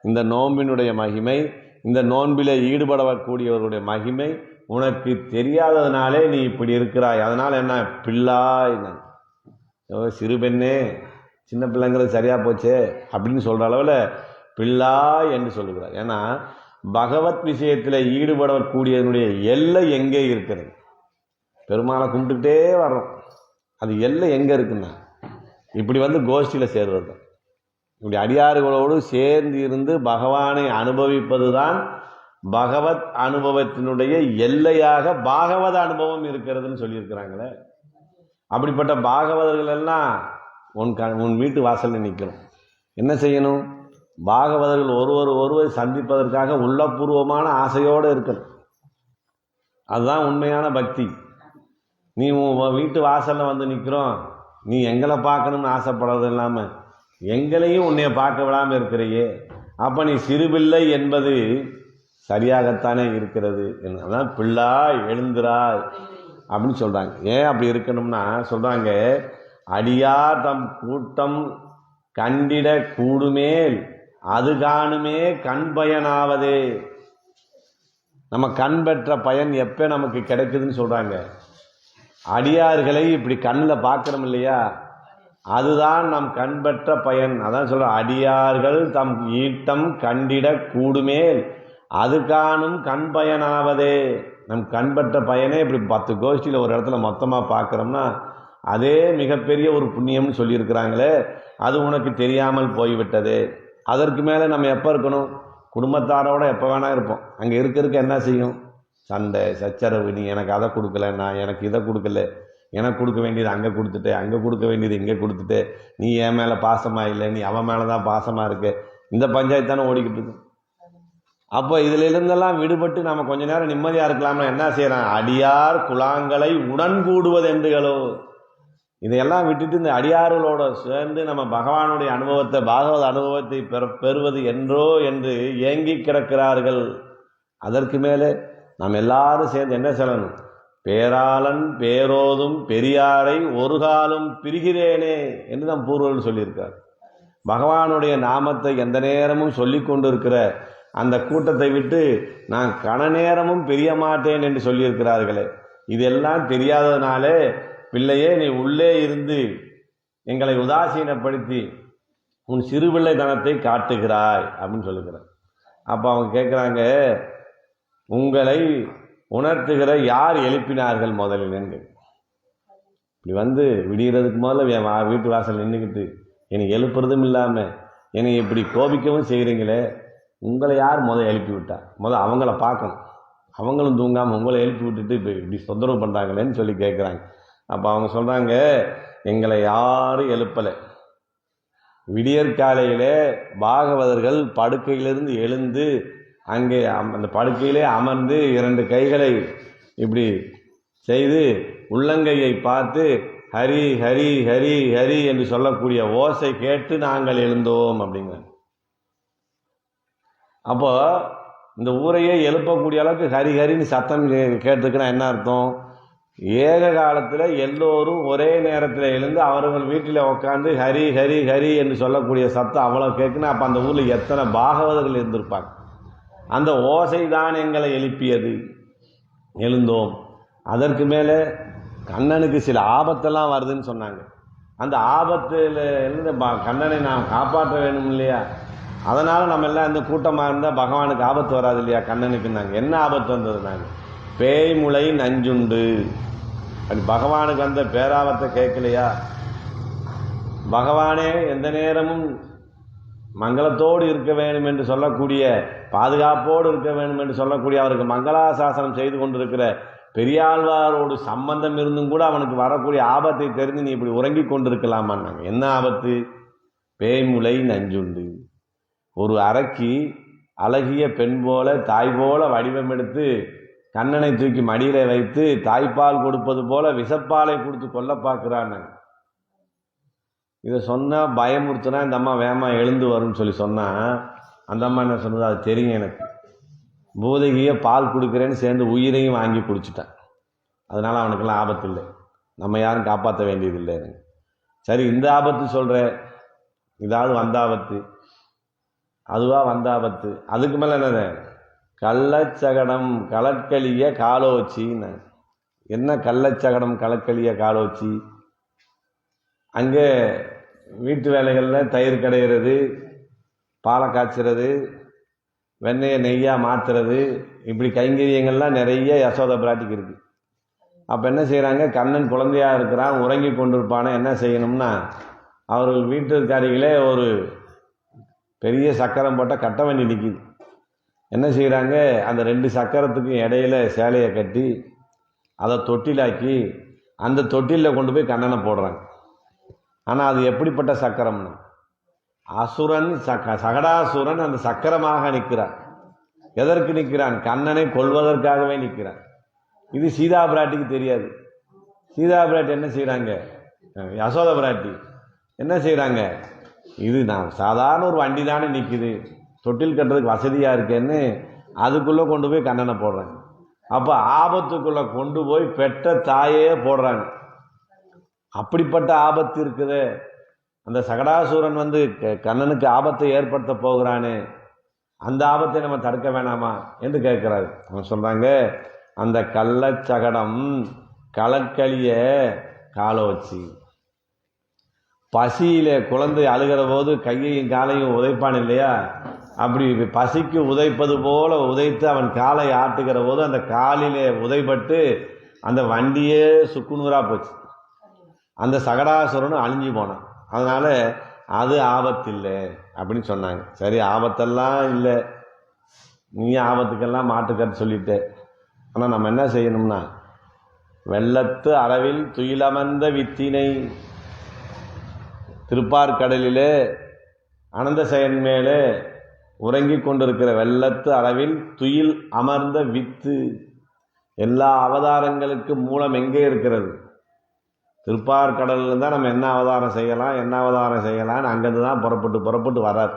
இந்த நோன்பினுடைய மகிமை, இந்த நோன்பில் ஈடுபடக்கூடியவர்களுடைய மகிமை உனக்கு தெரியாததுனாலே நீ இப்படி இருக்கிறாய். அதனால் என்ன பிள்ளாய், சிறு பெண்ணே, சின்ன பிள்ளைங்கிறது சரியாக போச்சே அப்படின்னு சொல்கிற அளவில் பிள்ளாய் என்று சொல்லுகிறார். ஏன்னா பகவத் விஷயத்தில் ஈடுபடக்கூடியதனுடைய எல்லை எங்கே இருக்கிறது? பெருமாளை கும்பிட்டுக்கிட்டே வர்றோம், அது எல்லை எங்கே இருக்குன்னா இப்படி வந்து கோஷ்டியில் சேர்றது. இப்படி அடியாறுகளோடு சேர்ந்து இருந்து பகவானை அனுபவிப்பது தான் பகவத் அனுபவத்தினுடைய எல்லையாக பாகவத அனுபவம் இருக்கிறதுன்னு சொல்லியிருக்கிறாங்களே. அப்படிப்பட்ட பாகவதர்கள் எல்லாம் உன் வீட்டு வாசலில் நிற்கணும். என்ன செய்யணும்? பாகவதர்கள் ஒருவர் சந்திப்பதற்காக உள்ளபூர்வமான ஆசையோடு இருக்கணும். அதுதான் உண்மையான பக்தி. நீ உன் வீட்டு வாசலில் வந்து நிற்கிறோம், நீ எங்களை பார்க்கணும்னு ஆசைப்படுறது இல்லாமல் எங்களையும் உன்னைய பார்க்க விடாமல் இருக்கிறையே, அப்போ நீ சிறுபிள்ளை என்பது சரியாகத்தானே இருக்கிறது. அதான் பிள்ளாய் எழுந்திராய் அப்படின்னு சொல்கிறாங்க. ஏன் அப்படி இருக்கணும்னா சொல்கிறாங்க, அடியார் தம் கூட்டம் கண்டிட கூடுமேல் அது காணுமே கண் பயனாவதே. நம்ம கண் பெற்ற பயன் எப்போ நமக்கு கிடைக்குதுன்னு சொல்கிறாங்க. அடியார்களை இப்படி கண்ணில் பார்க்குறோம் இல்லையா, அதுதான் நம் கண் பெற்ற பயன். அதான் சொல்ற, அடியார்கள் தம் ஈட்டம் கண்டிட கூடுமேல் அது காணும் கண் பயனாவதே. நம் கண் பெற்ற பயனே இப்படி 10 கோஷ்டியில் ஒரு இடத்துல மொத்தமாக பார்க்குறோம்னா அதே மிகப்பெரிய ஒரு புண்ணியம்னு சொல்லியிருக்கிறாங்களே, அது உனக்கு தெரியாமல் போய்விட்டது. அதற்கு மேலே நம்ம எப்போ இருக்கணும்? குடும்பத்தாரோட எப்போ வேணா இருப்போம். அங்கே இருக்க என்ன செய்யும்? சண்டை சச்சரவு. நீ எனக்கு அதை கொடுக்கல, நான் எனக்கு இதை கொடுக்கல, எனக்கு கொடுக்க வேண்டியது அங்கே கொடுத்துட்டு, அங்கே கொடுக்க வேண்டியது இங்கே கொடுத்துட்டு, நீ என் மேலே பாசமாக இல்லை, நீ அவன் மேலே தான் பாசமாக இருக்கு. இந்த பஞ்சாயத்து தானே ஓடிக்கிட்டு இருக்கு. அப்போ இதில் இருந்தெல்லாம் விடுபட்டு நம்ம கொஞ்ச நேரம் நிம்மதியாக இருக்கலாம்னா என்ன செய்யறான்? அடியார் குலாங்களை உடன் கூடுவது என்றுகளோ. இதையெல்லாம் விட்டுட்டு இந்த அடியார்களோட சேர்ந்து நம்ம பகவானுடைய அனுபவத்தை, பாகவத அனுபவத்தை பெறுவது என்றோ என்று ஏங்கி கிடக்கிறார்கள். அதற்கு மேலே நாம் எல்லாரும் சேர்ந்து என்ன சொல்லணும்? பேராளன் பேரோதும் பெரியாரை ஒரு காலம் பிரிகிறேனே என்று நம் பூர்வர்கள் சொல்லியிருக்கார். பகவானுடைய நாமத்தை எந்த நேரமும் சொல்லி கொண்டு இருக்கிற அந்த கூட்டத்தை விட்டு நான் கண நேரமும் பிரிய மாட்டேன் என்று சொல்லியிருக்கிறார்களே. இதெல்லாம் தெரியாததுனாலே பிள்ளையே நீ உள்ளே இருந்து எங்களை உதாசீனப்படுத்தி உன் சிறுபிள்ளைத்தனத்தை காட்டுகிறாய் அப்படின்னு சொல்லுகிறார். அப்போ அவங்க கேட்குறாங்க, உங்களை உணர்த்துகிற யார் எழுப்பினார்கள் முதலில்? இப்படி வந்து விடிகிறதுக்கு முதல்ல என் வீட்டு வாசல் நின்றுக்கிட்டு என்னை எழுப்புறதும் இல்லாமல் என்னை இப்படி கோபிக்கவும் செய்கிறீங்களே, உங்களை யார் எழுப்பி விட்டா? அவங்கள பார்க்கணும். அவங்களும் தூங்காமல் உங்களை எழுப்பி விட்டுட்டு இப்போ இப்படி தொந்தரவு பண்ணுறாங்களேன்னு சொல்லி கேட்குறாங்க. அப்போ அவங்க சொல்கிறாங்க, எங்களை யாரும் எழுப்பலை, விடியற்காலையிலே பாகவதர்கள் படுக்கையிலிருந்து எழுந்து அங்கே அந்த படுக்கையிலே அமர்ந்து 2 கைகளை இப்படி செய்து உள்ளங்கையை பார்த்து ஹரி ஹரி ஹரி ஹரி என்று சொல்லக்கூடிய ஓசை கேட்டு நாங்கள் எழுந்தோம் அப்படிங்கிற. அப்போ இந்த ஊரையே எழுப்பக்கூடிய அளவுக்கு ஹரி ஹரின்னு சத்தம் கேட்டிருக்குன்னா என்ன அர்த்தம்? ஏக காலத்தில் எல்லோரும் ஒரே நேரத்தில் எழுந்து அவர்கள் வீட்டில் உட்காந்து ஹரி ஹரி ஹரி என்று சொல்லக்கூடிய சத்தம் அவ்வளோ கேட்குன்னா அப்போ அந்த ஊரில் எத்தனை பாகவதர்கள் இருந்திருப்பாங்க. அந்த ஓசை தான் எங்களை எழுப்பியது, எழுந்தோம். அதற்கு மேலே கண்ணனுக்கு சில ஆபத்தெல்லாம் வருதுன்னு சொன்னாங்க. அந்த ஆபத்தில் இருந்து கண்ணனை நாம் காப்பாற்ற வேணும் இல்லையா? அதனால் நம்ம எல்லாம் இந்த கூட்டமாக இருந்தால் பகவானுக்கு ஆபத்து வராது இல்லையா? கண்ணனுக்குன்னாங்க. என்ன ஆபத்து வந்தது? நாங்கள் பேய்முளை நஞ்சுண்டு. அப்படி பகவானுக்கு வந்த பேராபத்தை கேட்கலையா? பகவானே எந்த நேரமும் மங்களத்தோடு இருக்க வேண்டும் என்று சொல்லக்கூடிய, பாதுகாப்போடு இருக்க வேண்டும் என்று சொல்லக்கூடிய, அவருக்கு மங்களாசாசனம் செய்து கொண்டிருக்கிற பெரியாழ்வாரோடு சம்பந்தம் இருந்தும் கூட அவனுக்கு வரக்கூடிய ஆபத்தை தெரிந்து நீ இப்படி உறங்கி கொண்டிருக்கலாமான்னாங்க. என்ன ஆபத்து? பேய்முளை நஞ்சுண்டு. ஒரு அரக்கி அழகிய பெண் போல தாய் போல வடிவம் எடுத்து கண்ணனை தூக்கி மடியில வைத்து தாய்ப்பால் கொடுப்பது போல விஷப்பாலை கொடுத்து கொல்ல பார்க்கிறான்னு. இதை சொன்னால் பயமுறுத்துனா இந்த அம்மா வேமா எழுந்து வரும்னு சொல்லி சொன்னால் அந்த அம்மா என்ன சொன்னது? அது தெரியும் எனக்கு, பூதகியை பால் கொடுக்குறேன்னு சேர்ந்து உயிரையும் வாங்கி குடிச்சிட்டேன், அதனால் அவனுக்கெல்லாம் ஆபத்து இல்லை, நம்ம யாரும் காப்பாற்ற வேண்டியதில்லை. சரி, இந்த ஆபத்து சொல்கிற, இதாவது வந்தாபத்து, அதுவா வந்தாபத்து. அதுக்கு மேலே என்னது? கள்ளச்சகடம் கலற்களிய காலோச்சின்னு. என்ன கள்ளச்சகடம் கலற்களிய காலோச்சி? அங்கே வீட்டு வேலைகளில் தயிர் கடையிறது, பாலை காய்ச்சிறது, வெண்ணெயை நெய்யாக மாற்றுறது, இப்படி கைங்கரியங்கள்லாம் நிறைய யசோத பிராட்டிக்கு இருக்குது. அப்போ என்ன செய்கிறாங்க? கண்ணன் குழந்தையாக இருக்கிறான், உறங்கி கொண்டிருப்பானே, என்ன செய்யணும்னா அவர்கள் வீட்டுக்காரிகளே ஒரு பெரிய சக்கரம் போட்டால் கட்ட வண்டி நிற்கிது. என்ன செய்கிறாங்க? அந்த 2 சக்கரத்துக்கும் இடையில சேலையை கட்டி அதை தொட்டிலாக்கி அந்த தொட்டிலில் கொண்டு போய் கண்ணனை போடுறாங்க. ஆனால் அது எப்படிப்பட்ட சக்கரம்னா, அசுரன் சகடாசுரன் அந்த சக்கரமாக நிற்கிறான். எதற்கு நிற்கிறான்? கண்ணனை கொல்வதற்காகவே நிற்கிறான். இது சீதா பிராட்டிக்கு தெரியாது. சீதா பிராட்டி என்ன செய்கிறாங்க? யசோத பிராட்டி என்ன செய்கிறாங்க? இது நான் சாதாரண ஒரு வண்டி தானே நிற்குது, தொட்டில் கட்டுறதுக்கு வசதியாக இருக்கேன்னு அதுக்குள்ளே கொண்டு போய் கண்ணனை போடுறாங்க. அப்போ ஆபத்துக்குள்ளே கொண்டு போய் பெற்ற தாயே போடுறாங்க. அப்படிப்பட்ட ஆபத்து இருக்குது. அந்த சகடாசூரன் வந்து கண்ணனுக்கு ஆபத்தை ஏற்படுத்த போகிறானே, அந்த ஆபத்தை நம்ம தடுக்க வேணாமா என்று கேட்கிறாரு. அவங்க சொல்கிறாங்க, அந்த கள்ளச்சகடம் கலற்களிய காலோச்சி. பசியிலே குழந்தை அழுகிற போது கையையும் காலையும் உதைப்பான் இல்லையா? அப்படி பசிக்கு உதைப்பது போல உதைத்து அவன் காலை ஆட்டுகிற போது அந்த காலிலே உதைப்பட்டு அந்த வண்டியே சுக்குநூறாக போச்சு. அந்த சகடாசுரனும் அழிஞ்சு போனான். அதனால் அது ஆபத்தில்லை அப்படின்னு சொன்னாங்க. சரி, ஆபத்தெல்லாம் இல்லை, நீ ஆபத்துக்கெல்லாம் மாட்டுக்கன்னு சொல்லிட்டு. ஆனால் நம்ம என்ன செய்யணும்னா, வெள்ளத்து அரவில் துயிலமர்ந்த வித்தினை, திருப்பார்கடலிலே அனந்தசயன் மேலே உறங்கி கொண்டிருக்கிற வெள்ளத்து அளவில் துயில் அமர்ந்த வித்து. எல்லா அவதாரங்களுக்கு மூலம் எங்கே இருக்கிறது? திருப்பார்கடலில் தான் நம்ம என்ன அவதாரம் செய்யலாம்னு அங்கேருந்து தான் புறப்பட்டு வரார்.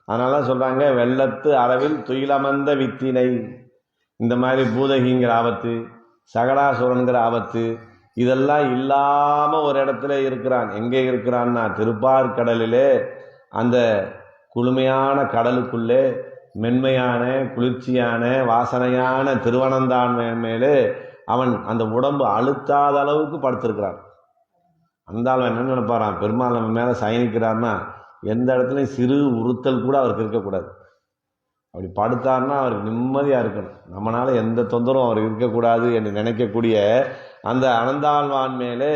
அதனால சொல்கிறாங்க, வெள்ளத்து அளவில் துயிலமர்ந்த வித்தினை. இந்த மாதிரி பூதகிங்கிற ஆபத்து, சகடாசுரன்கிற ஆபத்து, இதெல்லாம் இல்லாமல் ஒரு இடத்துல இருக்கிறான். எங்கே இருக்கிறான்னா, திருப்பார்கடலிலே அந்த குளுமையான கடலுக்குள்ளே மென்மையான குளிர்ச்சியான வாசனையான திருவனந்தான் மேலே அவன் அந்த உடம்பு அழுத்தாத அளவுக்கு படுத்திருக்கிறான். அந்த ஆள் என்ன நினைப்பாரான்? பெருமாள் நம்ம மேலே சயனிக்கிறார்னா எந்த இடத்துலையும் சிறு உறுத்தல் கூட அவருக்கு இருக்கக்கூடாது. அப்படி படுத்தார்னா அவருக்கு நிம்மதியாக இருக்கணும். நம்மளால் எந்த தொந்தரவும் அவருக்கு இருக்கக்கூடாது என்று நினைக்கக்கூடிய அந்த அனந்தாழ்வான் மேலே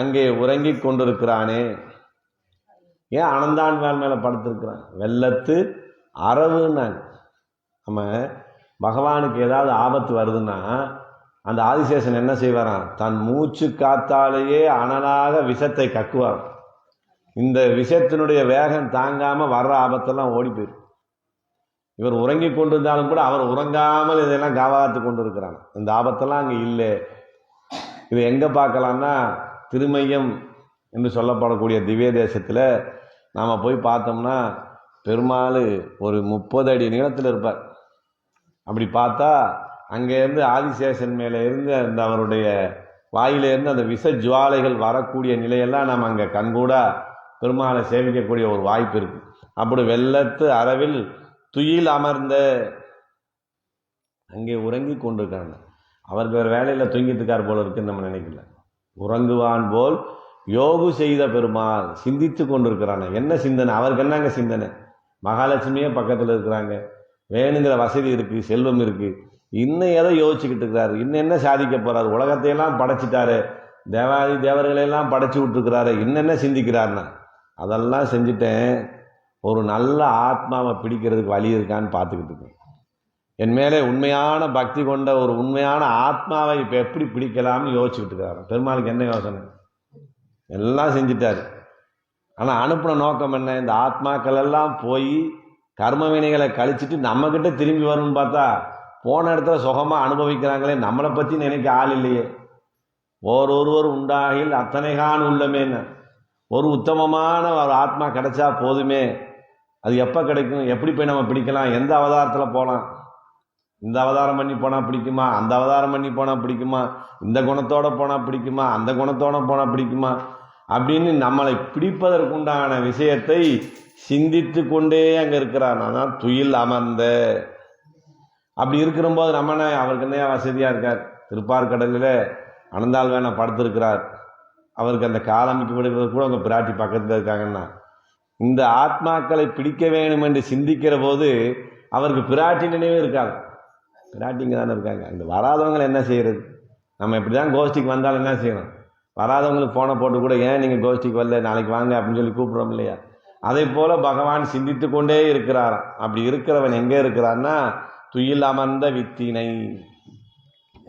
அங்கே உறங்கி கொண்டிருக்கிறானே. ஏன் அனந்தாழ்வான் மேலே படுத்திருக்கிறான்? வெள்ளத்து அரவுன்னாங்க. நம்ம பகவானுக்கு ஏதாவது ஆபத்து வருதுன்னா அந்த ஆதிசேஷன் என்ன செய்வாராம்? தன் மூச்சு காத்தாலேயே அனலாக விஷத்தை கக்குவார். இந்த விஷத்தினுடைய வேகம் தாங்காமல் வர்ற ஆபத்தெல்லாம் ஓடி போயிடும். இவர் உறங்கி கொண்டிருந்தாலும் கூட அவர் உறங்காமல் இதெல்லாம் காவாத்து கொண்டு இருக்கிறாங்க. இந்த ஆபத்தெல்லாம் அங்கே இல்லை. இது எங்கே பார்க்கலாம்னா திருமையம் என்று சொல்லப்படக்கூடிய திவ்ய தேசத்தில் நாம் போய் பார்த்தோம்னா பெருமாள் ஒரு 30 அடி நீளத்தில் இருப்பார். அப்படி பார்த்தா அங்கேருந்து ஆதிசேஷன் மேலே இருந்து அந்த அவருடைய வாயிலிருந்து அந்த விஷ ஜுவாலைகள் வரக்கூடிய நிலையெல்லாம் நம்ம அங்கே கண்கூடா பெருமாளை சேவிக்கக்கூடிய ஒரு வாய்ப்பு இருக்கு. அப்படி வெள்ளத்து அரவில் துயில் அமர்ந்த அங்கே உறங்கி கொண்டிருக்காங்க. அவருக்கு வேறு வேலையில் தூங்கிட்டு இருக்கார் போல இருக்குன்னு நம்ம நினைக்கல. உறங்குவான் போல் யோகு செய்த பெருமாள் சிந்தித்து கொண்டிருக்கிறாங்க. என்ன சிந்தனை? அவருக்கு என்னங்க சிந்தனை? மகாலட்சுமியே பக்கத்தில் இருக்கிறாங்க, வேணுங்கிற வசதி இருக்குது, செல்வம் இருக்குது, இன்னும் எதை யோசிச்சுக்கிட்டு இருக்கிறாரு? இன்னும் என்ன சாதிக்க போகிறாரு? உலகத்தையெல்லாம் படைச்சிட்டாரு, தேவாதி தேவர்களையெல்லாம் படைச்சி விட்டுருக்கிறாரு, இன்னென்ன சிந்திக்கிறாருன்னா அதெல்லாம் செஞ்சுட்டேன். ஒரு நல்ல ஆத்மாவை பிடிக்கிறதுக்கு வழி இருக்கான்னு பார்த்துக்கிட்டு இருக்கேன். என் மேலே உண்மையான பக்தி கொண்ட ஒரு உண்மையான ஆத்மாவை இப்போ எப்படி பிடிக்கலாம்னு யோசிச்சுக்கிட்டு இருக்கிறாரு. பெருமாளுக்கு என்ன யோசனை? எல்லாம் செஞ்சிட்டாரு. ஆனால் அனுப்பின நோக்கம் என்ன? இந்த ஆத்மாக்கள் எல்லாம் போய் கர்ம வினைகளை கழிச்சிட்டு நம்மக்கிட்ட திரும்பி வரும்னு பார்த்தா போன இடத்துல சுகமாக அனுபவிக்கிறாங்களே, நம்மளை பற்றி நினைக்க ஆள் இல்லையே. ஒருவர் உண்டாகில் அத்தனைகான் உள்ளமேன்னு ஒரு உத்தமமான ஒரு ஆத்மா கிடைச்சா போதுமே. அது எப்போ கிடைக்கும்? எப்படி போய் நம்ம பிடிக்கலாம்? எந்த அவதாரத்தில் போகலாம்? இந்த அவதாரம் பண்ணி போனால் பிடிக்குமா? அந்த அவதாரம் பண்ணி போனால் பிடிக்குமா? இந்த குணத்தோடு போனால் பிடிக்குமா? அந்த குணத்தோடு போனால் பிடிக்குமா? அப்படின்னு நம்மளை பிடிப்பதற்குண்டான விஷயத்தை சிந்தித்து கொண்டே அங்கே இருக்கிறார். நான் துயில் அமர்ந்த அப்படி இருக்கிறபோது நம்ம அவருக்கு என்ன வசதியாக இருக்கார்? திருப்பார்கடலில் அனந்தாள் வேணா படுத்திருக்கிறார். அவருக்கு அந்த காலமைக்கு விடுகிறது கூட அவங்க பிராட்டி பக்கத்தில் இருக்காங்கன்னா, இந்த ஆத்மாக்களை பிடிக்க வேணும் என்று சிந்திக்கிற போது அவருக்கு பிராட்டி நினைவே இருக்காது. பிராட்டிங்க தானே இருக்காங்க. இந்த வராதவங்களை என்ன செய்யறது? நம்ம இப்படி தான் கோஷ்டிக்கு வந்தாலும் என்ன செய்யணும்? வராதவங்களுக்கு ஃபோனை போட்டு கூட ஏன் நீங்கள் கோஷ்டிக்கு வரல, நாளைக்கு வாங்க அப்படின்னு சொல்லி கூப்பிட்றோம் இல்லையா? அதே போல் பகவான் சிந்தித்து கொண்டே இருக்கிறாராம். அப்படி இருக்கிறவன் எங்கே இருக்கிறான்னா துயில் அமர்ந்த வித்தினை,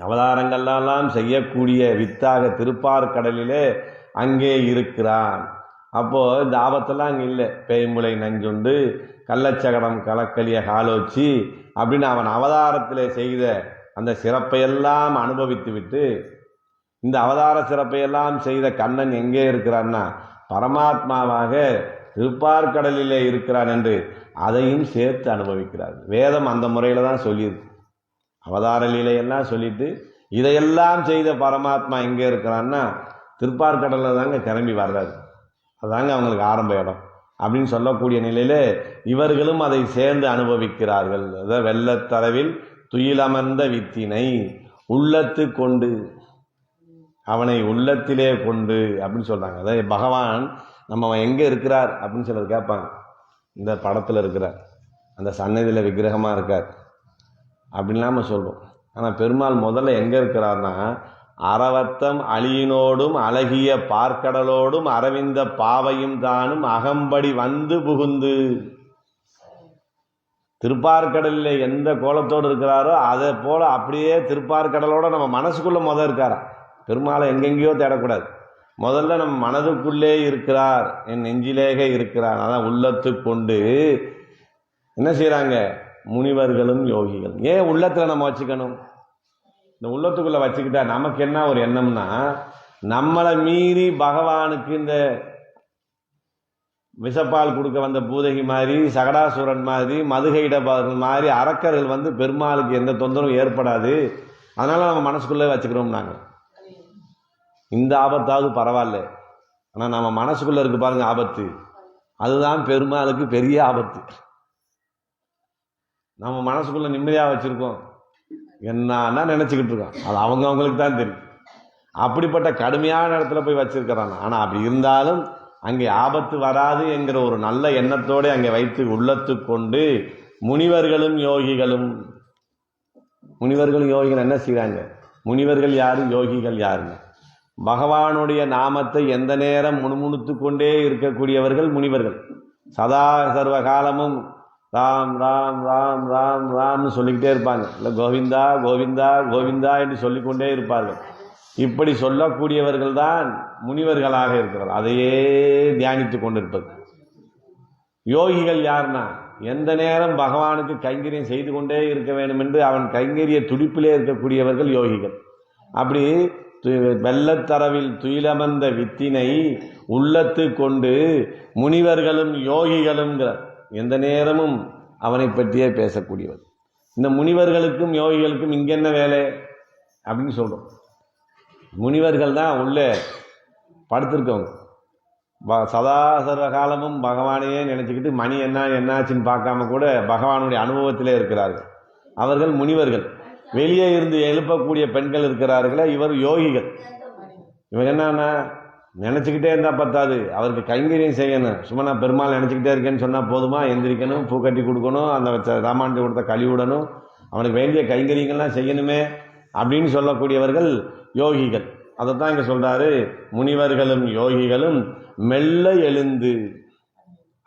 அவதாரங்கள்லாம் செய்யக்கூடிய வித்தாக திருப்பார்கடலிலே அங்கே இருக்கிறான். அப்போது இந்த ஆபத்தெல்லாம் அங்கே இல்லை. பேய்முலை நஞ்சுண்டு கள்ளச்சகடம் கலக்கலிய காலோச்சி அப்படின்னு அவன் அவதாரத்தில் செய்த அந்த சிறப்பையெல்லாம் அனுபவித்து விட்டு இந்த அவதார சிறப்பையெல்லாம் செய்த கண்ணன் எங்கே இருக்கிறான்னா பரமாத்மாவாக திருப்பார்கடலிலே இருக்கிறான் என்று அதையும் சேர்த்து அனுபவிக்கிறார். வேதம் அந்த முறையில் தான் சொல்லியிருக்கு. அவதார லீலையெல்லாம் சொல்லிட்டு இதையெல்லாம் செய்த பரமாத்மா எங்கே இருக்கிறான்னா திருப்பார்கடலில் தாங்க கிளம்பி வர்றாரு. அதாங்க அவங்களுக்கு ஆரம்ப இடம் அப்படின்னு சொல்லக்கூடிய நிலையில் இவர்களும் அதை சேர்ந்து அனுபவிக்கிறார்கள். அதாவது வெள்ளத்தளவில் துயிலமர்ந்த வித்தினை உள்ளத்து கொண்டு, அவனை உள்ளத்திலே கொண்டு அப்படின்னு சொல்கிறாங்க. அதாவது பகவான் நம்ம எங்கே இருக்கிறார் அப்படின்னு சிலர் கேட்பாங்க. இந்த படத்தில் இருக்கிறார், அந்த சன்னதியில் விக்கிரகமாக இருக்கார் அப்படின்லாம் நம்ம சொல்கிறோம். ஆனால் பெருமாள் முதல்ல எங்கே இருக்கிறார்னா அறவத்தம் அழியினோடும் அழகிய பார்க்கடலோடும் அரவிந்த பாவையும் தானும் அகம்படி வந்து புகுந்து, திருப்பார்கடலில் எந்த கோலத்தோடு இருக்கிறாரோ அதை போல அப்படியே திருப்பார்கடலோட நம்ம மனசுக்குள்ளே முதல் இருக்காரா. பெருமாளை எங்கெங்கேயோ தேடக்கூடாது, முதல்ல நம்ம மனதுக்குள்ளே இருக்கிறார், என் நெஞ்சிலேக இருக்கிறார். அதான் உள்ளத்து கொண்டு என்ன செய்கிறாங்க முனிவர்களும் யோகிகள். ஏன் உள்ளத்தில் நம்ம வச்சுக்கணும்? இந்த உள்ளத்துக்குள்ளே வச்சுக்கிட்டா நமக்கு என்ன ஒரு எண்ணம்னா, நம்மளை மீறி பகவானுக்கு இந்த விஷப்பால் கொடுக்க வந்த பூதகி மாதிரி, சகடாசுரன் மாதிரி, மதுகையிடபாதர்கள் மாதிரி அரக்கர்கள் வந்து பெருமாளுக்கு எந்த தொந்தரவும் ஏற்படாது, அதனால நம்ம மனசுக்குள்ளே வச்சுக்கிறோம். நாங்கள் இந்த ஆபத்தாவது பரவாயில்ல, ஆனால் நம்ம மனசுக்குள்ளே இருக்கு பாருங்க ஆபத்து, அதுதான் பெருமாளுக்கு பெரிய ஆபத்து. நம்ம மனசுக்குள்ளே நிம்மதியாக வச்சுருக்கோம், என்னன்னா நினச்சிக்கிட்டு இருக்கோம், அது அவங்களுக்கு தான் தெரியும். அப்படிப்பட்ட கடுமையான இடத்துல போய் வச்சிருக்கிறான். ஆனால் அப்படி இருந்தாலும் அங்கே ஆபத்து வராது என்கிற ஒரு நல்ல எண்ணத்தோடு அங்கே வைத்து உள்ளத்து கொண்டு முனிவர்களும் யோகிகளும். முனிவர்களும் யோகிகள் என்ன செய்கிறாங்க? முனிவர்கள் யாரு, யோகிகள் யாருங்க? பகவானுடைய நாமத்தை எந்த நேரம் முணுமுணுத்து கொண்டே இருக்கக்கூடியவர்கள் முனிவர்கள். சதா சர்வ காலமும் ராம் ராம் ராம் ராம் ராம்னு சொல்லிக்கிட்டே இருப்பாங்க. இல்லை கோவிந்தா கோவிந்தா கோவிந்தா என்று சொல்லிக்கொண்டே இருப்பார்கள். இப்படி சொல்லக்கூடியவர்கள் தான் முனிவர்களாக இருக்கிறார். அதையே தியானித்து கொண்டிருப்பது. யோகிகள் யாருன்னா, எந்த நேரம் பகவானுக்கு கைங்கரியம் செய்து கொண்டே இருக்க வேண்டும் என்று அவன் கைங்கரிய துடிப்பிலே இருக்கக்கூடியவர்கள் யோகிகள். அப்படி வெள்ளத்தரவில் துயிலமர்ந்த வித்தினை உள்ளத்து கொண்டு முனிவர்களும் யோகிகளும் எந்த நேரமும் அவனை பற்றியே பேசக்கூடியவர். இந்த முனிவர்களுக்கும் யோகிகளுக்கும் இங்க என்ன வேலை அப்படின்னு சொல்றோம். முனிவர்கள் தான் உள்ளே படுத்திருக்கவங்க, சதா சர்வ காலமும் பகவானையே நினைச்சுக்கிட்டு மணி என்னாச்சுன்னு பார்க்காம கூட பகவானுடைய அனுபவத்திலே இருக்கிறார்கள். அவர்கள் முனிவர்கள். வெளியே இருந்து எழுப்பக்கூடிய பெண்கள் இருக்கிறார்களே, இவர் யோகிகள். இவங்க என்னன்னா, நினைச்சுக்கிட்டே இருந்தா பத்தாது, அவருக்கு கைங்கரியம் செய்யணும். சும்மா நான் பெருமாள் நினைச்சுக்கிட்டே இருக்கேன்னு சொன்னா போதுமா? எந்திரிக்கணும், பூ கட்டி கொடுக்கணும், அந்த சாமான் கொடுத்த கழுவிடணும், அவனுக்கு வேண்டிய கைங்கரியங்கள்லாம் செய்யணுமே அப்படின்னு சொல்லக்கூடியவர்கள் யோகிகள். அதைத்தான் இங்க சொல்றாரு, முனிவர்களும் யோகிகளும் மெல்ல எழுந்து.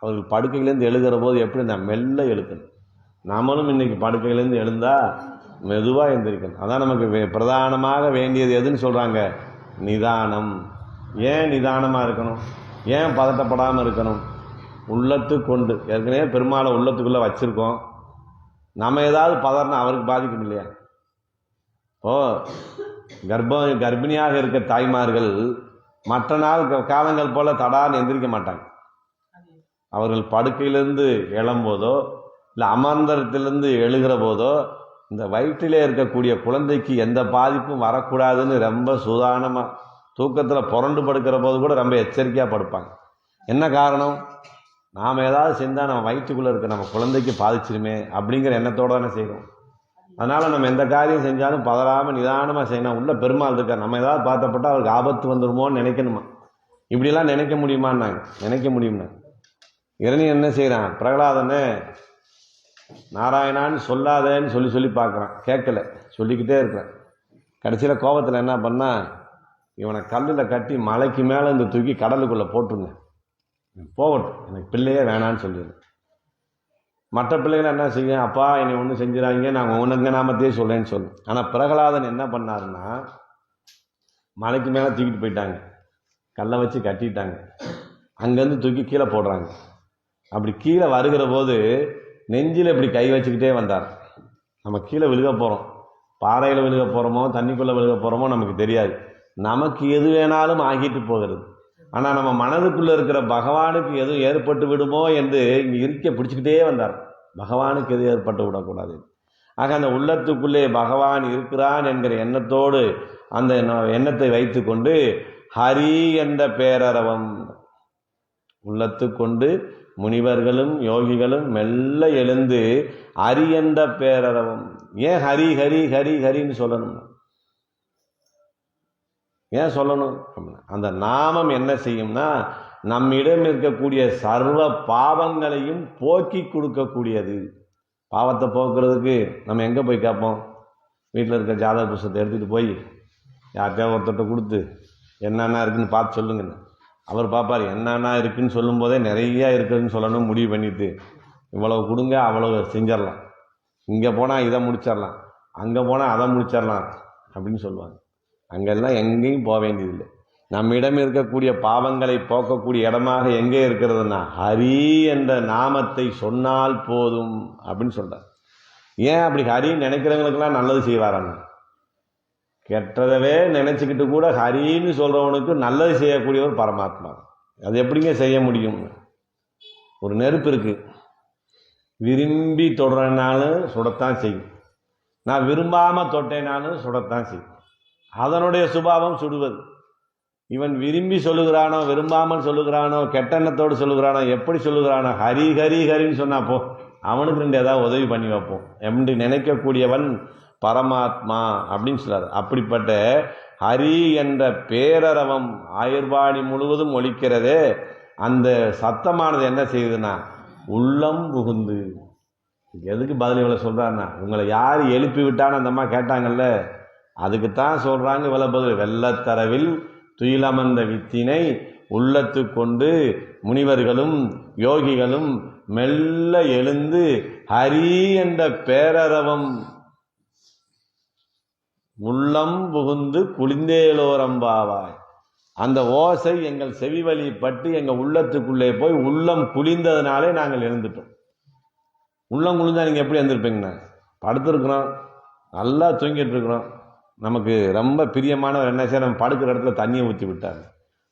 அவர்கள் படுக்கையிலேருந்து எழுகிற போது எப்படி நான் மெல்ல எழுக்கணும். நாமளும் இன்னைக்கு படுக்கையிலேருந்து எழுந்தா மெதுவாக எழுந்திருக்கணும். அதான் நமக்கு பிரதானமாக வேண்டியது எதுன்னு சொல்றாங்க? நிதானம். ஏன் நிதானமாக இருக்கணும்? ஏன் பதட்டப்படாமல் இருக்கணும்? உள்ளத்து கொண்டு. ஏற்கனவே பெருமாளை உள்ளத்துக்குள்ளே வச்சிருக்கோம். நம்ம ஏதாவது பதறினா அவருக்கு பாதிக்கும் இல்லையா? ஓ, கர்ப்பிணியாக இருக்க தாய்மார்கள் மற்ற நாள் காலங்கள் போல தடான்னு எந்திரிக்க மாட்டாங்க. அவர்கள் படுக்கையிலிருந்து எழும்போதோ இல்லை அமர்ந்தத்திலிருந்து எழுகிற போதோ இந்த வயிற்றிலே இருக்கக்கூடிய குழந்தைக்கு எந்த பாதிப்பும் வரக்கூடாதுன்னு ரொம்ப சூதானமாக, தூக்கத்தில் புரண்டு படுக்கிற போது கூட ரொம்ப எச்சரிக்கையாக படுப்பாங்க. என்ன காரணம்? நாம் ஏதாவது செஞ்சால் நம்ம வயிற்றுக்குள்ளே இருக்க நம்ம குழந்தைக்கு பாதிச்சிருமே அப்படிங்கிற எண்ணத்தோடு தானே செய்கிறோம். அதனால் நம்ம எந்த காரியம் செஞ்சாலும் பதறாமல் நிதானமாக செய்யணும். உள்ள பெருமாள் இருக்கார், நம்ம ஏதாவது பார்த்தப்பட்டா அவருக்கு ஆபத்து வந்துடுமோன்னு நினைக்கணுமா? இப்படிலாம் நினைக்க முடியுமான்னாங்க. நினைக்க முடியும்னா இரணி என்ன செய்கிறான்? பிரகலாதனை நாராயணான்னு சொல்லாதேன்னு சொல்லி பார்க்குறான். கேட்கல, சொல்லிக்கிட்டே இருக்கிறான். கடைசியில் கோபத்தில் என்ன பண்ணா, இவனை கல்லில் கட்டி மலைக்கு மேலே இந்த தூக்கி கடலுக்குள்ளே போட்டுருங்க, போகட்டும், எனக்கு பிள்ளையே வேணான்னு சொல்லிடுங்க. மற்ற பிள்ளைகள் என்ன செய்யும்? அப்பா என்னை ஒன்றும் செஞ்சிடாங்க, நாங்கள் உனங்க நாமத்தையே சொல்லேன்னு சொல்லு. ஆனால் பிரகலாதன் என்ன பண்ணாருன்னா, மலைக்கு மேலே தூக்கிட்டு போயிட்டாங்க, கல்லை வச்சு கட்டிட்டாங்க, அங்கேருந்து தூக்கி கீழே போடுறாங்க. அப்படி கீழே வருகிற போது நெஞ்சில் இப்படி கை வச்சுக்கிட்டே வந்தார். நம்ம கீழே விழுக போகிறோம், பாறையில் விழுக போகிறோமோ தண்ணிக்குள்ளே விழுக போகிறோமோ நமக்கு தெரியாது. நமக்கு எது வேணாலும் ஆகிட்டு போகிறது. ஆனால் நம்ம மனதுக்குள்ளே இருக்கிற பகவானுக்கு எதுவும் ஏற்பட்டு விடுமோ என்று இங்கே இருக்க பிடிச்சிக்கிட்டே வந்தார். பகவானுக்கு எது ஏற்பட்டு விடக்கூடாது. ஆக அந்த உள்ளத்துக்குள்ளே பகவான் இருக்கிறான் என்கிற எண்ணத்தோடு அந்த எண்ணத்தை வைத்து கொண்டு ஹரி என்ற பேரரவம் உள்ளத்து கொண்டு முனிவர்களும் யோகிகளும் மெல்ல எழுந்து ஹரி என்ற பேரரவம். ஏன் ஹரி ஹரி ஹரி ஹரின்னு சொல்லணும்? ஏன் சொல்லணும்? அந்த நாமம் என்ன செய்யும்னா, நம்மிடம் இருக்கக்கூடிய சர்வ பாவங்களையும் போக்கி கொடுக்கக்கூடியது. பாவத்தை போக்குறதுக்கு நம்ம எங்கே போய் கேட்போம்? வீட்டில் இருக்க ஜாதக புஸ்தகத்தை எடுத்துகிட்டு போய் யார்கிட்டயா ஒருத்தட்ட கொடுத்து என்னென்ன இருக்குன்னு பார்த்து சொல்லுங்கன்னு அவர் பார்ப்பார். என்னென்ன இருக்குன்னு சொல்லும் போதே நிறையா இருக்குதுன்னு சொல்லணும் முடிவு பண்ணிட்டு, இவ்வளவு கொடுங்க அவ்வளவு செஞ்சிடலாம், இங்கே போனால் இதை முடிச்சிடலாம், அங்கே போனால் அதை முடிச்சிடலாம் அப்படின்னு சொல்லுவாங்க. அங்கெல்லாம் எங்கேயும் போக வேண்டியதில்லை. நம்மிடம் இருக்கக்கூடிய பாவங்களை போக்கக்கூடிய இடமாக எங்கே இருக்கிறதுனா ஹரி என்ற நாமத்தை சொன்னால் போதும் அப்படின்னு சொல்றார். ஏன் அப்படி ஹரின்னு நினைக்கிறவங்களுக்கெல்லாம் நல்லது செய்வாரான்னு? கெட்டதவே நினைச்சுக்கிட்டு கூட ஹரின்னு சொல்றவனுக்கு நல்லது செய்யக்கூடியவர் பரமாத்மா. அது எப்படிங்க செய்ய முடியும்? ஒரு நெருப்பு இருக்கு, விரும்பி தொடுறனாலும் சுடத்தான் செய்யும், நான் விரும்பாம தொட்டேனாலும் சுடத்தான் செய்யும். அதனுடைய சுபாவம் சுடுவது. இவன் விரும்பி சொல்லுகிறானோ விரும்பாமல் சொல்லுகிறானோ கெட்டெண்ணத்தோடு சொல்லுகிறானோ எப்படி சொல்லுகிறானோ ஹரி ஹரி ஹரின்னு சொன்னா போ, அவனுக்கு ரெண்டு ஏதாவது உதவி பண்ணி வைப்போம் என்று நினைக்கக்கூடியவன் பரமாத்மா அப்படின்னு சொல்றாரு. அப்படிப்பட்ட ஹரி என்ற பேரரவம் ஆயுர்வாணி முழுவதும் ஒலிக்கிறதே, அந்த சத்தமானது என்ன செய்யுதுன்னா உள்ளம் புகுந்து. எதுக்கு பதில் இவ்வளவு சொல்றாருன்னா, உங்களை யார் எழுப்பி விட்டான்னு அந்த அம்மா கேட்டாங்கல்ல, அதுக்குத்தான் சொல்றாங்க இவ்வளவு பதில். வெள்ளத்தரவில் துயிலமர்ந்த வித்தினை உள்ளத்து கொண்டு முனிவர்களும் யோகிகளும் மெல்ல எழுந்து ஹரி என்ற பேரரவம். உள்ளம் புகுந்து குளிந்தேலோரம்பாவாய். அந்த ஓசை எங்கள் செவி வழி பட்டு எங்கள் உள்ளத்துக்குள்ளே போய் உள்ளம் குளிந்ததுனாலே நாங்கள் எழுந்துட்டோம். உள்ளம் குளிந்தா நீங்கள் எப்படி எழுந்திருப்பீங்கண்ணா? படுத்துருக்குறோம், நல்லா தூங்கிட்டு இருக்கிறோம், நமக்கு ரொம்ப பிரியமானவர் என்ன செய்ய, நம்ம படுக்கிற இடத்துல தண்ணியை ஊற்றி விட்டார்.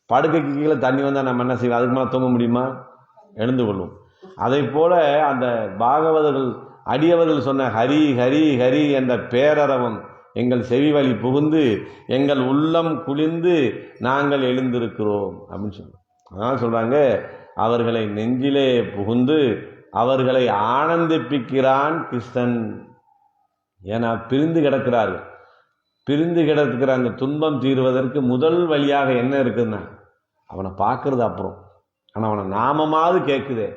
படுக்கைக்கு கீழே தண்ணி வந்தால் நம்ம என்ன செய்வோம்? அதுக்கு மேலே தூங்க முடியுமா? எழுந்து கொள்வோம். அதை போல அந்த பாகவதர்கள் அடியவர்கள் சொன்ன ஹரி ஹரி ஹரி என்ற பேரரவம் எங்கள் செவி வழி புகுந்து எங்கள் உள்ளம் குளிந்து நாங்கள் எழுந்திருக்கிறோம் அப்படின்னு சொல்லுவோம். அதனால் சொல்கிறாங்க, அவர்களை நெஞ்சிலே புகுந்து அவர்களை ஆனந்திப்பிக்கிறான் கிருஷ்ணன். ஏன்னா பிரிந்து கிடக்கிறார்கள். பிரிந்து கிடக்கிற அந்த துன்பம் தீர்வதற்கு முதல் வழியாக என்ன இருக்குதுன்னா, அவனை பார்க்கறது அப்புறம், ஆனால் அவனை நாமமாவது கேட்குதே.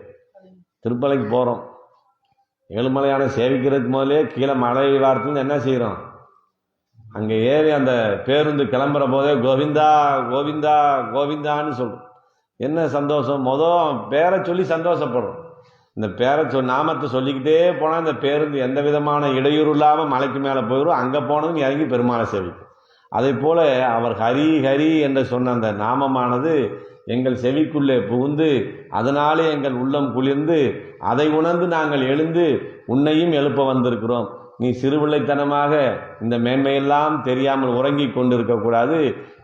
திருப்பலைக்கு போகிறோம், ஏழுமலையான சேவிக்கிறதுக்கு முதலே கீழே மலை வாரத்துலேருந்து என்ன செய்கிறோம்? அங்கே ஏறி அந்த பேருந்து கிளம்புற போதே கோவிந்தா கோவிந்தா கோவிந்தான்னு சொல்கிறோம். என்ன சந்தோஷம்! பேரை சொல்லி சந்தோஷப்படுறோம். இந்த பேரை நாமத்தை சொல்லிக்கிட்டே போனால் இந்த பேருந்து எந்த விதமான இடையூறு இல்லாமல் மலைக்கு மேலே போயிடும். அங்கே போனதும் இறங்கி பெருமாளை சேவிக்கும். அதே போல் அவர் ஹரி ஹரி என்று சொன்ன அந்த நாமமானது எங்கள் செவிக்குள்ளே புகுந்து அதனாலே எங்கள் உள்ளம் குளிர்ந்து அதை உணர்ந்து நாங்கள் எழுந்து உன்னையும் எழுப்ப வந்திருக்கிறோம். நீ சிறுபிள்ளைத்தனமாக இந்த மேன்மையெல்லாம் தெரியாமல் உறங்கி கொண்டு இருக்கக்கூடாது.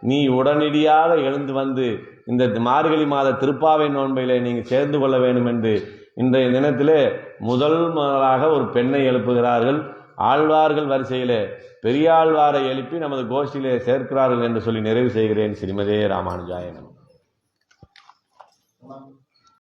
நீ உடனடியாக எழுந்து வந்து இந்த மார்கழி மாத திருப்பாவை நோன்பிலே நீங்கள் சேர்ந்து கொள்ள வேண்டும் என்று இன்றைய தினத்திலே முதலாக ஒரு பெண்ணை எழுப்புகிறார்கள். ஆழ்வார்கள் வரிசையிலே பெரியாழ்வாரை எழுப்பி நமது கோஷ்டியிலே சேர்க்கிறார்கள் என்று சொல்லி நிறைவு செய்கிறேன். ஸ்ரீமதே ராமானுஜாய நமः.